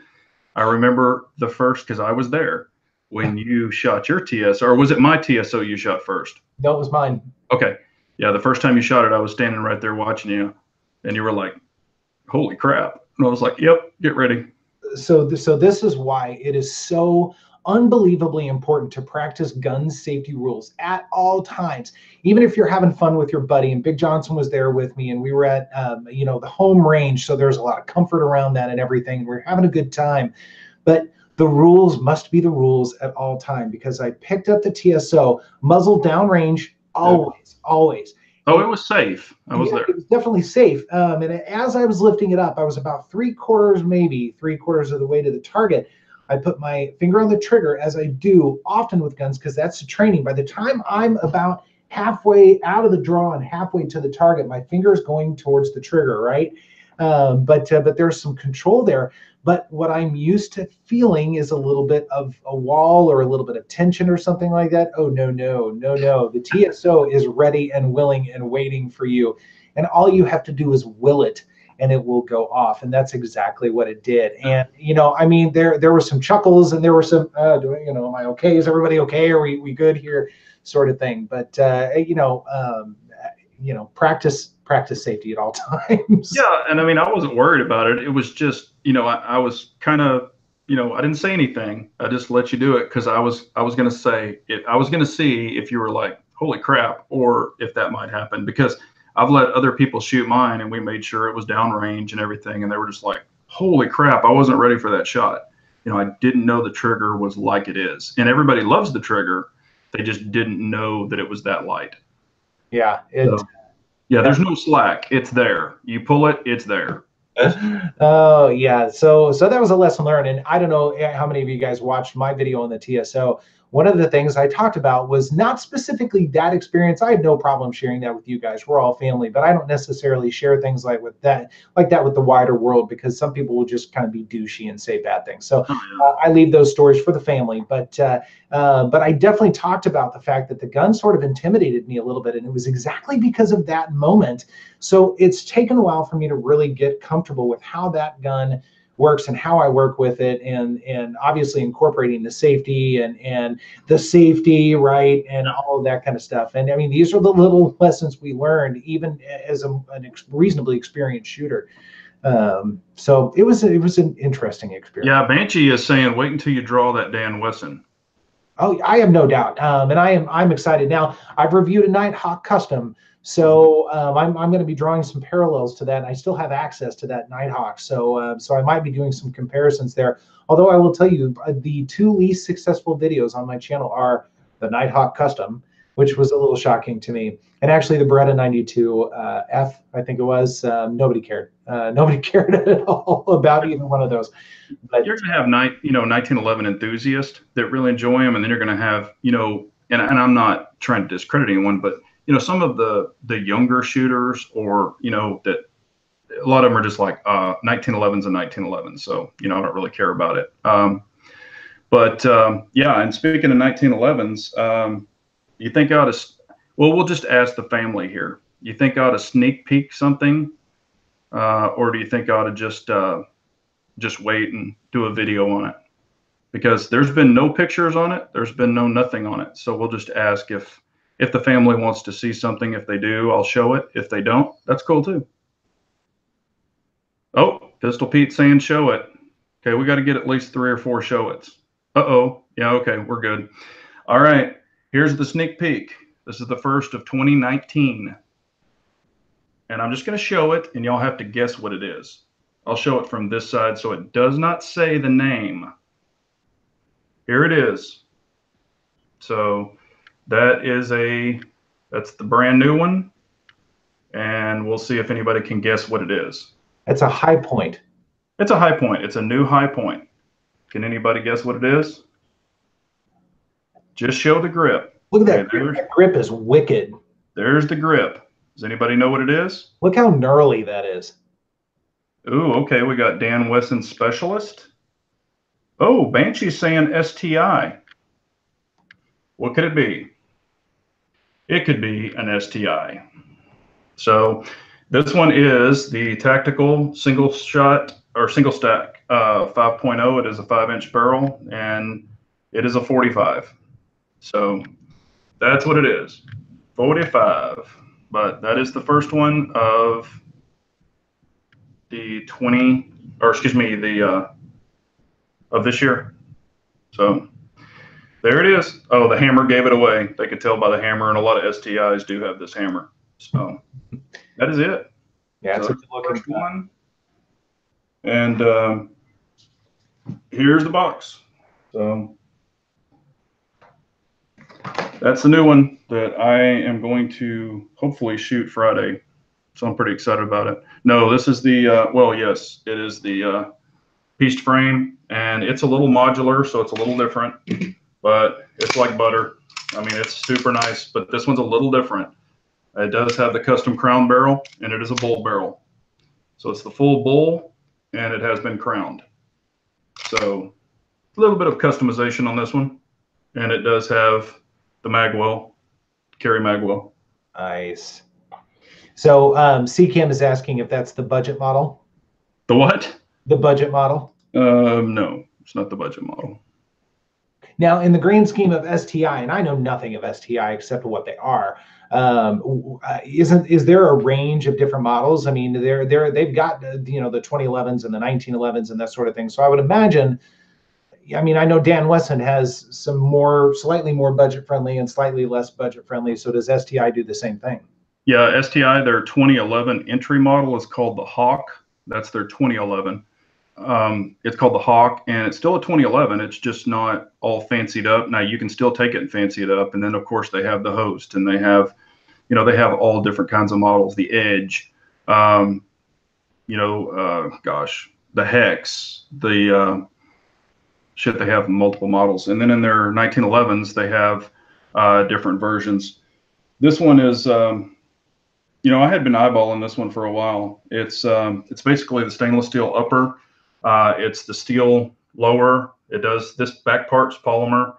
I remember the first, because I was there when you shot your TSO, or was it my TSO you shot first? No, it was mine. Okay. Yeah, the first time you shot it, I was standing right there watching you, and you were like, "Holy crap." And I was like, "Yep, get ready." So this is why it is so unbelievably important to practice gun safety rules at all times. Even if you're having fun with your buddy, and Big Johnson was there with me, and we were at the home range, so there's a lot of comfort around that and everything. We're having a good time, but the rules must be the rules at all time, because I picked up the TSO muzzle downrange always. Oh, it was safe. I was there. It was definitely safe. And as I was lifting it up, I was about 3/4 of the way to the target. I put my finger on the trigger, as I do often with guns, because that's the training. By the time I'm about halfway out of the draw and halfway to the target, my finger is going towards the trigger, right? But there's some control there. But what I'm used to feeling is a little bit of a wall or a little bit of tension or something like that. Oh, no. The TSO is ready and willing and waiting for you. And all you have to do is will it, and it will go off. And that's exactly what it did. And, I mean, there were some chuckles, and there were some, am I okay? Is everybody okay? Are we good here? Sort of thing. But, practice safety at all times. Yeah. And I mean, I wasn't worried about it. It was just, I was kind of I didn't say anything. I just let you do it because I was going to say it. I was going to see if you were like, holy crap, or if that might happen because I've let other people shoot mine and we made sure it was downrange and everything. And they were just like, holy crap, I wasn't ready for that shot. I didn't know the trigger was like it is. And everybody loves the trigger. They just didn't know that it was that light. Yeah. So, yeah, there's no slack. It's there. You pull it, it's there. Oh yeah, so that was a lesson learned, and I don't know how many of you guys watched my video on the TSO. One of the things I talked about was not specifically that experience. I have no problem sharing that with you guys. We're all family, but I don't necessarily share things like that with the wider world because some people will just kind of be douchey and say bad things. So I leave those stories for the family. But I definitely talked about the fact that the gun sort of intimidated me a little bit, and it was exactly because of that moment. So it's taken a while for me to really get comfortable with how that gun works and how I work with it, and obviously incorporating the safety and the safety, right, and all of that kind of stuff. And I mean, these are the little lessons we learned, even as a reasonably experienced shooter. So it was an interesting experience. Yeah, Banshee is saying, wait until you draw that Dan Wesson. Oh, I have no doubt, and I'm excited. Now I've reviewed a Nighthawk custom. So I'm going to be drawing some parallels to that, and I still have access to that Nighthawk. So I might be doing some comparisons there. Although I will tell you, the two least successful videos on my channel are the Nighthawk custom, which was a little shocking to me, and actually the Beretta 92 F, I think it was. Nobody cared. Nobody cared at all about either one of those. But you're going to have 1911 enthusiasts that really enjoy them, and then you're going to have and I'm not trying to discredit anyone, but some of the younger shooters, or that a lot of them are just like 1911s and 1911s, so I don't really care about it. But yeah, and speaking of 1911s, you think I ought to, well, we'll just ask the family here. You think I ought to sneak peek something, or do you think I ought to just wait and do a video on it? Because there's been no pictures on it, there's been no nothing on it, so we'll just ask if the family wants to see something. If they do, I'll show it. If they don't, that's cool too. Oh, Pistol Pete saying show it. Okay, we got to get at least 3 or 4 show its. Uh-oh. Yeah, okay, we're good. All right, here's the sneak peek. This is the first of 2019. And I'm just going to show it, and y'all have to guess what it is. I'll show it from this side so it does not say the name. Here it is. So that's the brand new one, and we'll see if anybody can guess what it is. It's a high point. It's a high point. It's a new high point. Can anybody guess what it is? Just show the grip. Look at that grip. That grip is wicked. There's the grip. Does anybody know what it is? Look how gnarly that is. Ooh, okay. We got Dan Wesson Specialist. Oh, Banshee's saying STI. What could it be? It could be an STI. So this one is the tactical single shot or single stack 5.0. It is a 5-inch barrel, and it is a 45. So that's what it is, 45. But that is the first one of the of this year. So there it is. Oh, the hammer gave it away. They could tell by the hammer, and a lot of STIs do have this hammer. So that is it. Yeah, so it's a good looking one. And here's the box. So that's the new one that I am going to hopefully shoot Friday. So I'm pretty excited about it. No, this is the, well, yes, it is the pieced frame, and it's a little modular, so it's a little different, but it's like butter. I mean, it's super nice, but this one's a little different. It does have the custom crown barrel, and it is a bull barrel. So it's the full bull, and it has been crowned. So a little bit of customization on this one, and it does have the magwell, carry magwell. Nice. So CCAM is asking if that's the budget model. The what? The budget model. No, it's not the budget model. Now, in the grand scheme of STI, and I know nothing of STI except what they are, is there a range of different models? I mean, they've got the 2011s and the 1911s and that sort of thing. So I would imagine I mean, I know Dan Wesson has some slightly more budget friendly and slightly less budget friendly. So does STI do the same thing? Yeah, STI, their 2011 entry model is called the Hawk. That's their 2011. It's called the Hawk, and it's still a 2011. It's just not all fancied up. Now you can still take it and fancy it up, and then of course they have the Host, and they have, they have all different kinds of models. The Edge, gosh, the Hex, the they have multiple models, and then in their 1911s they have different versions. This one is. I had been eyeballing this one for a while. It's basically the stainless steel upper. It's the steel lower. This back part's polymer.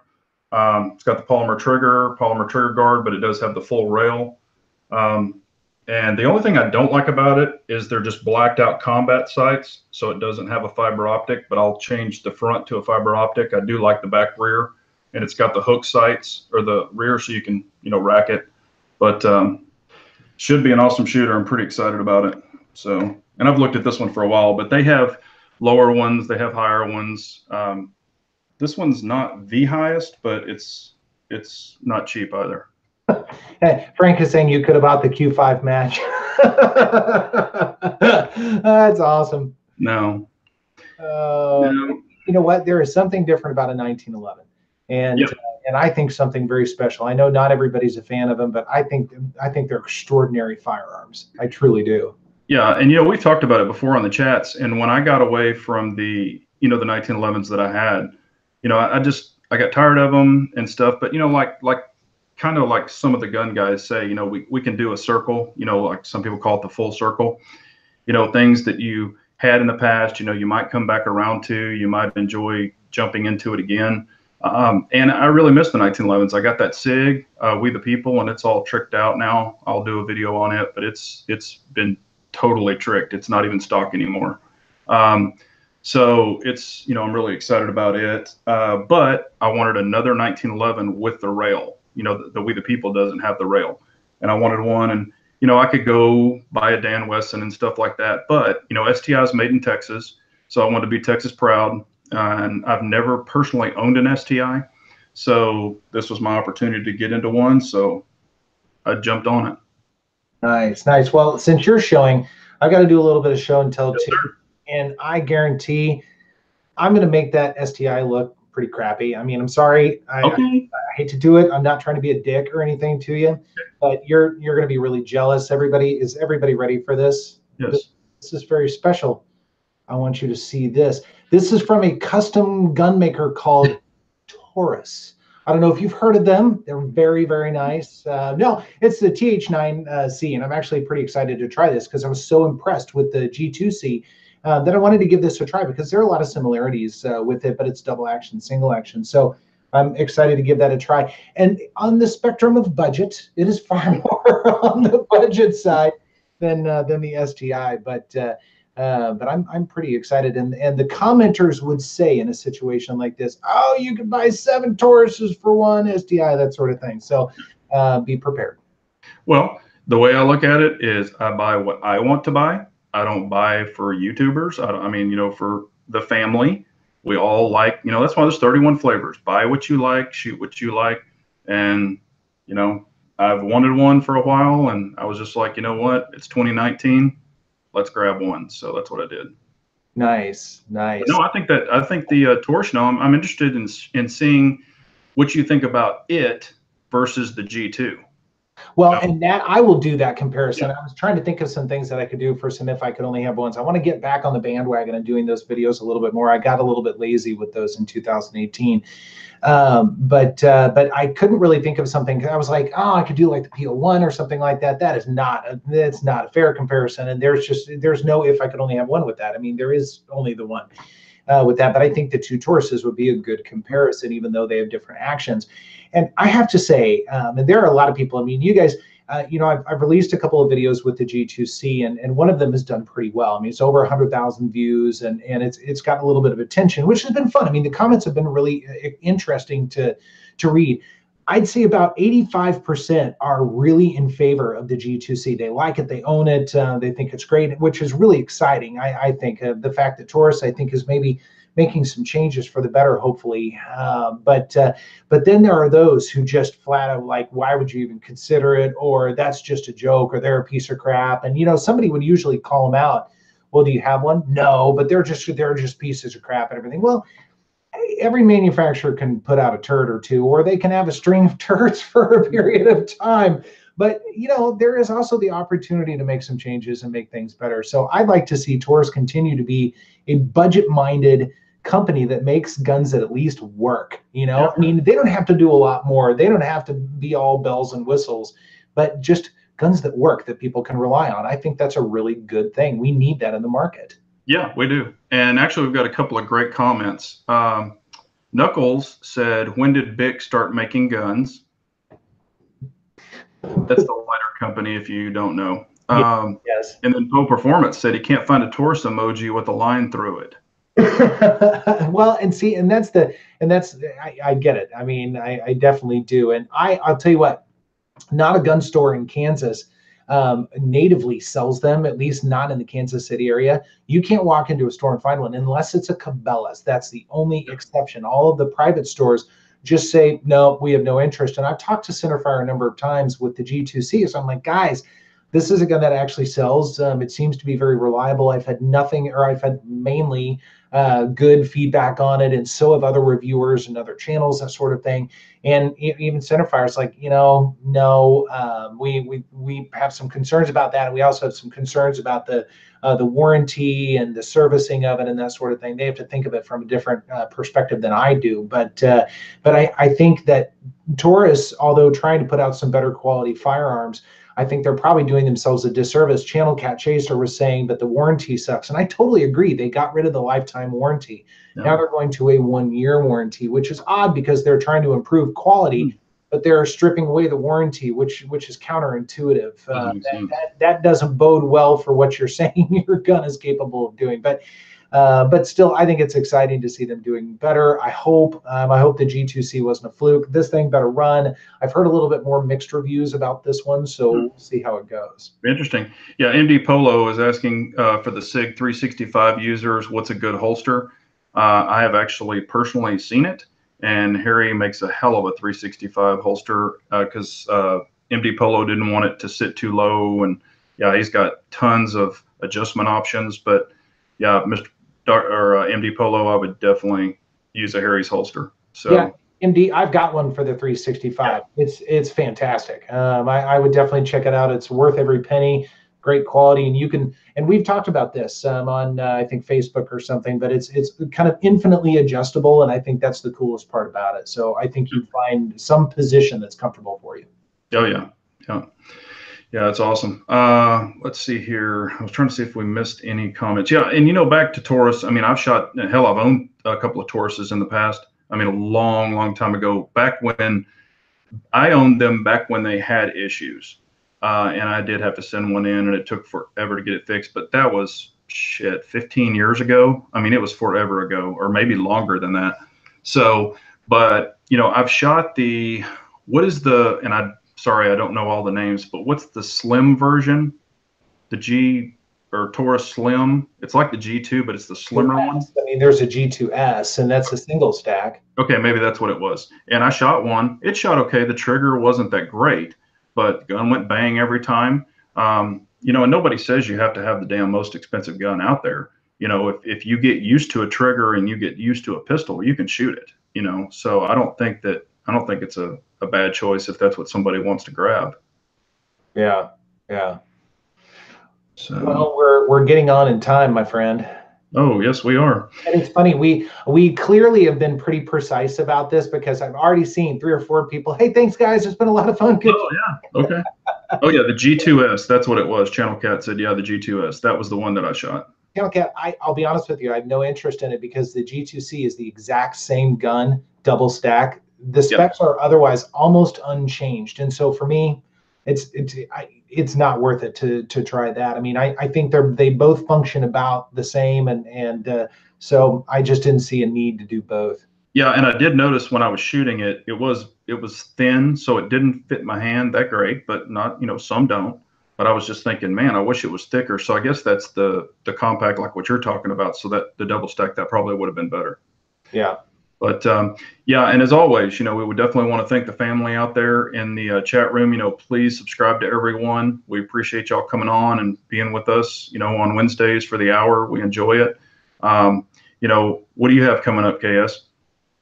It's got the polymer trigger guard, but it does have the full rail. And the only thing I don't like about it is they're just blacked out combat sights, so it doesn't have a fiber optic, but I'll change the front to a fiber optic. I do like the back rear, and it's got the hook sights, or the rear, so you can, rack it. But should be an awesome shooter. I'm pretty excited about it. So, and I've looked at this one for a while, but they have lower ones, they have higher ones. This one's not the highest, but it's not cheap either. Hey, Frank is saying you could have bought the Q5 match. That's awesome. No. You know what? There is something different about a 1911, and yep. And I think something very special. I know not everybody's a fan of them, but I think they're extraordinary firearms. I truly do. Yeah, and we've talked about it before on the chats. And when I got away from the the 1911s that I had, I got tired of them and stuff. But kind of like some of the gun guys say, we can do a circle. Like some people call it the full circle. Things that you had in the past, you might come back around to. You might enjoy jumping into it again. And I really miss the 1911s. I got that SIG, We the People, and it's all tricked out now. I'll do a video on it, but it's been totally tricked. It's not even stock anymore. So it's, I'm really excited about it. But I wanted another 1911 with the rail. The We the People doesn't have the rail, and I wanted one. And I could go buy a Dan Wesson and stuff like that. But STI is made in Texas, so I wanted to be Texas proud. And I've never personally owned an STI, so this was my opportunity to get into one, so I jumped on it. Nice. Well, since you're showing, I got to do a little bit of show and tell too, sir. And I guarantee I'm going to make that STI look pretty crappy. I mean, I'm sorry, I hate to do it. I'm not trying to be a dick or anything to you, but you're going to be really jealous. Is everybody ready for this? Yes. This is very special. I want you to see this. This is from a custom gun maker called Taurus. I don't know if you've heard of them. They're very, very nice. No, it's the TH9C, and I'm actually pretty excited to try this because I was so impressed with the G2C that I wanted to give this a try because there are a lot of similarities with it, but it's double action, single action. So I'm excited to give that a try. And on the spectrum of budget, it is far more on the budget side than the STI, but I'm pretty excited, and the commenters would say in a situation like this, oh, you can buy 7 Tauruses for one STI, that sort of thing. So be prepared. Well, the way I look at it is I buy what I want to buy. I don't buy for YouTubers. For the family, we all like, that's why there's 31 flavors. Buy what you like, shoot what you like. And, I've wanted one for a while, and I was just like, you know what, it's 2019. Let's grab one. So that's what I did. Nice. But no, I think the Taurus. I'm interested in seeing what you think about it versus the G2. Well, and that I will do that comparison. Yeah. I was trying to think of some things that I could do for some if I could only have ones. I want to get back on the bandwagon and doing those videos a little bit more. I got a little bit lazy with those in 2018. But I couldn't really think of something. I was like, oh, I could do like the PO1 or something like that. That's not a fair comparison. And there's no if I could only have one with that. I mean, there is only the one with that. But I think the 2 Tauruses would be a good comparison, even though they have different actions. And I have to say, and there are a lot of people. I mean, you guys. I've released a couple of videos with the G2C, and one of them has done pretty well. I mean, it's over 100,000 views, and it's gotten a little bit of attention, which has been fun. I mean, the comments have been really interesting to read. I'd say about 85% are really in favor of the G2C. They like it, they own it, they think it's great, which is really exciting. I think the fact that Taurus, I think, is maybe making some changes for the better, hopefully. But then there are those who just flat out like, why would you even consider it? Or that's just a joke, or they're a piece of crap. And somebody would usually call them out. Well, do you have one? No, but they're just pieces of crap and everything. Well, every manufacturer can put out a turd or two, or they can have a string of turds for a period of time. But there is also the opportunity to make some changes and make things better. So I'd like to see Taurus continue to be a budget-minded company that makes guns that at least work. Yeah. I mean, they don't have to do a lot more. They don't have to be all bells and whistles, but just guns that work, that people can rely on. I think that's a really good thing. We need that in the market. Yeah, we do. And actually, we've got a couple of great comments. Knuckles said, "When did Bic start making guns?" That's the lighter company, if you don't know. Yes. And then Poe Performance said he can't find a Taurus emoji with a line through it. Well, and that's I get it. I mean, I definitely do. And I'll tell you what, not a gun store in Kansas natively sells them, at least not in the Kansas City area. You can't walk into a store and find one unless it's a Cabela's. That's the only exception. All of the private stores just say, no, we have no interest. And I've talked to Centerfire a number of times with the G2C. So I'm like, guys, this is a gun that actually sells. It seems to be very reliable. I've had mainly good feedback on it, and so have other reviewers and other channels, that sort of thing. And even Centerfire's like, no, we have some concerns about that. And we also have some concerns about the warranty and the servicing of it and that sort of thing. They have to think of it from a different perspective than I do. But I think that Taurus, although trying to put out some better quality firearms, I think they're probably doing themselves a disservice. Channel Cat Chaser was saying, but the warranty sucks. And I totally agree. They got rid of the lifetime warranty. Yeah. Now they're going to a 1-year warranty, which is odd because they're trying to improve quality, but they're stripping away the warranty, which is counterintuitive. That doesn't bode well for what you're saying your gun is capable of doing. But still, I think it's exciting to see them doing better. I hope the G2C wasn't a fluke. This thing better run. I've heard a little bit more mixed reviews about this one, so we'll see how it goes. Interesting. Yeah, MD Polo is asking for the SIG 365 users, what's a good holster? I have actually personally seen it, and Harry makes a hell of a 365 holster because MD Polo didn't want it to sit too low, and yeah, he's got tons of adjustment options. But yeah, MD Polo, I would definitely use a Harry's holster. So yeah, MD, I've got one for the 365. Yeah. It's fantastic. I would definitely check it out. It's worth every penny. Great quality, and we've talked about this on I think Facebook or something. But it's kind of infinitely adjustable, and I think that's the coolest part about it. So I think you find some position that's comfortable for you. Oh yeah, yeah. Yeah, that's awesome. Let's see here. I was trying to see if we missed any comments. Yeah, and back to Taurus. I mean, I've owned a couple of Tauruses in the past. I mean, a long, long time ago. Back when I owned them, back when they had issues, and I did have to send one in, and it took forever to get it fixed. But that was 15 years ago. I mean, it was forever ago, or maybe longer than that. So, but I've shot sorry, I don't know all the names, but what's the slim version? The Taurus Slim. It's like the G2, but it's the slimmer one. I mean, there's a G2S, and that's a single stack. Okay, maybe that's what it was. And I shot one. It shot okay. The trigger wasn't that great, but the gun went bang every time. And nobody says you have to have the damn most expensive gun out there. If you get used to a trigger and you get used to a pistol, you can shoot it. So I don't think it's a bad choice if that's what somebody wants to grab. Yeah, yeah. So, well, we're getting on in time, my friend. Oh, yes, we are. And it's funny, we clearly have been pretty precise about this because I've already seen 3 or 4 people. Hey, thanks, guys. It's been a lot of fun. Oh, yeah. Okay. Oh, yeah, the G2S. That's what it was. Channel Cat said, yeah, the G2S. That was the one that I shot. Channel Cat, I'll be honest with you. I have no interest in it because the G2C is the exact same gun, double stack. The specs are otherwise almost unchanged, and so for me, it's not worth it to try that. I mean, I think they both function about the same, and so I just didn't see a need to do both. Yeah, and I did notice when I was shooting it was thin, so it didn't fit my hand that great, but not some don't. but I was just thinking, man, I wish it was thicker. So I guess that's the compact, like what you're talking about. So that the double stack, that probably would have been better. Yeah. But yeah, and as always, we would definitely want to thank the family out there in the chat room. Please subscribe to everyone. We appreciate y'all coming on and being with us, on Wednesdays for the hour. We enjoy it. What do you have coming up, KS?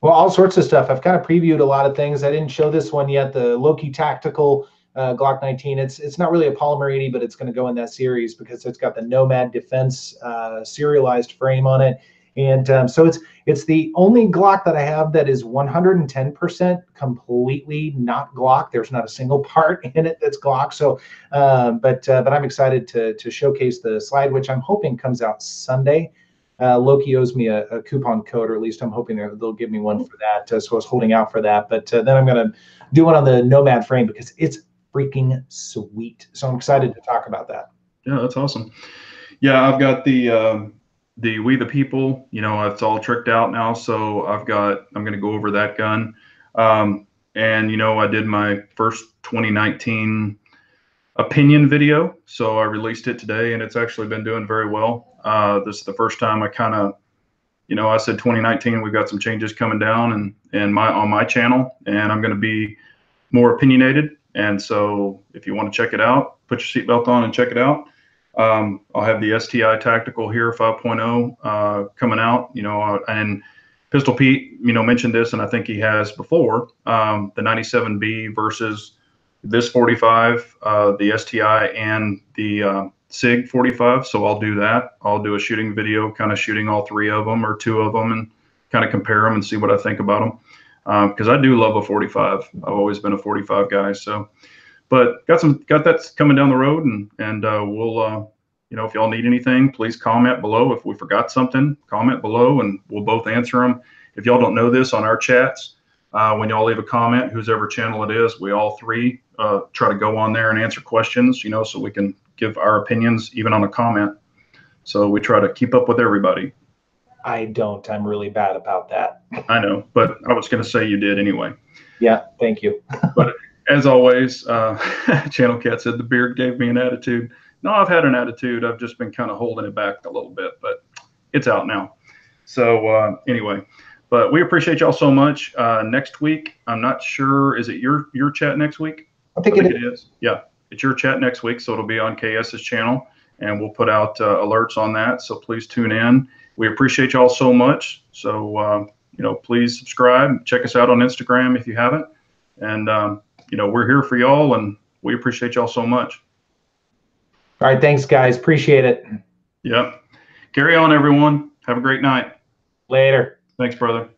Well, all sorts of stuff. I've kind of previewed a lot of things. I didn't show this one yet, the Loki Tactical Glock 19. It's not really a polymer 80, but it's going to go in that series because it's got the Nomad Defense serialized frame on it. And so it's the only Glock that I have that is 110% completely not Glock. There's not a single part in it that's Glock. So, but I'm excited to showcase the slide, which I'm hoping comes out Sunday. Loki owes me a coupon code, or at least I'm hoping they'll give me one for that. So I was holding out for that. But then I'm going to do one on the Nomad frame because it's freaking sweet. So I'm excited to talk about that. Yeah, that's awesome. Yeah, I've got the We the People. It's all tricked out now. So I'm going to go over that gun. And I did my first 2019 opinion video. So I released it today, and it's actually been doing very well. This is the first time I kind of, I said 2019, we've got some changes coming down and on my channel, and I'm going to be more opinionated. And so if you want to check it out, put your seatbelt on and check it out. I'll have the STI Tactical here 5.0 coming out, and Pistol Pete, mentioned this, and I think he has before, the 97B versus this 45, the STI and the SIG 45. So I'll do that. I'll do a shooting video, kind of shooting all three of them or two of them, and kind of compare them and see what I think about them. Because I do love a 45. I've always been a 45 guy. So, but got that coming down the road, and we'll if y'all need anything, please comment below. If we forgot something, comment below, and we'll both answer them. If y'all don't know this, on our chats, when y'all leave a comment, whoever channel it is, we all three try to go on there and answer questions, so we can give our opinions even on a comment. So we try to keep up with everybody. I don't. I'm really bad about that. I know, but I was going to say you did anyway. Yeah, thank you. But as always, Channel Cat said the beard gave me an attitude. No, I've had an attitude. I've just been kind of holding it back a little bit, but it's out now. So anyway, but we appreciate y'all so much. Next week, I'm not sure. Is it your chat next week? I think it is. Yeah, it's your chat next week, so it'll be on KS's channel, and we'll put out alerts on that. So please tune in. We appreciate y'all so much. So please subscribe. Check us out on Instagram if you haven't. And we're here for y'all, and we appreciate y'all so much. All right, thanks, guys. Appreciate it. Yep. Carry on, everyone. Have a great night. Later. Thanks, brother.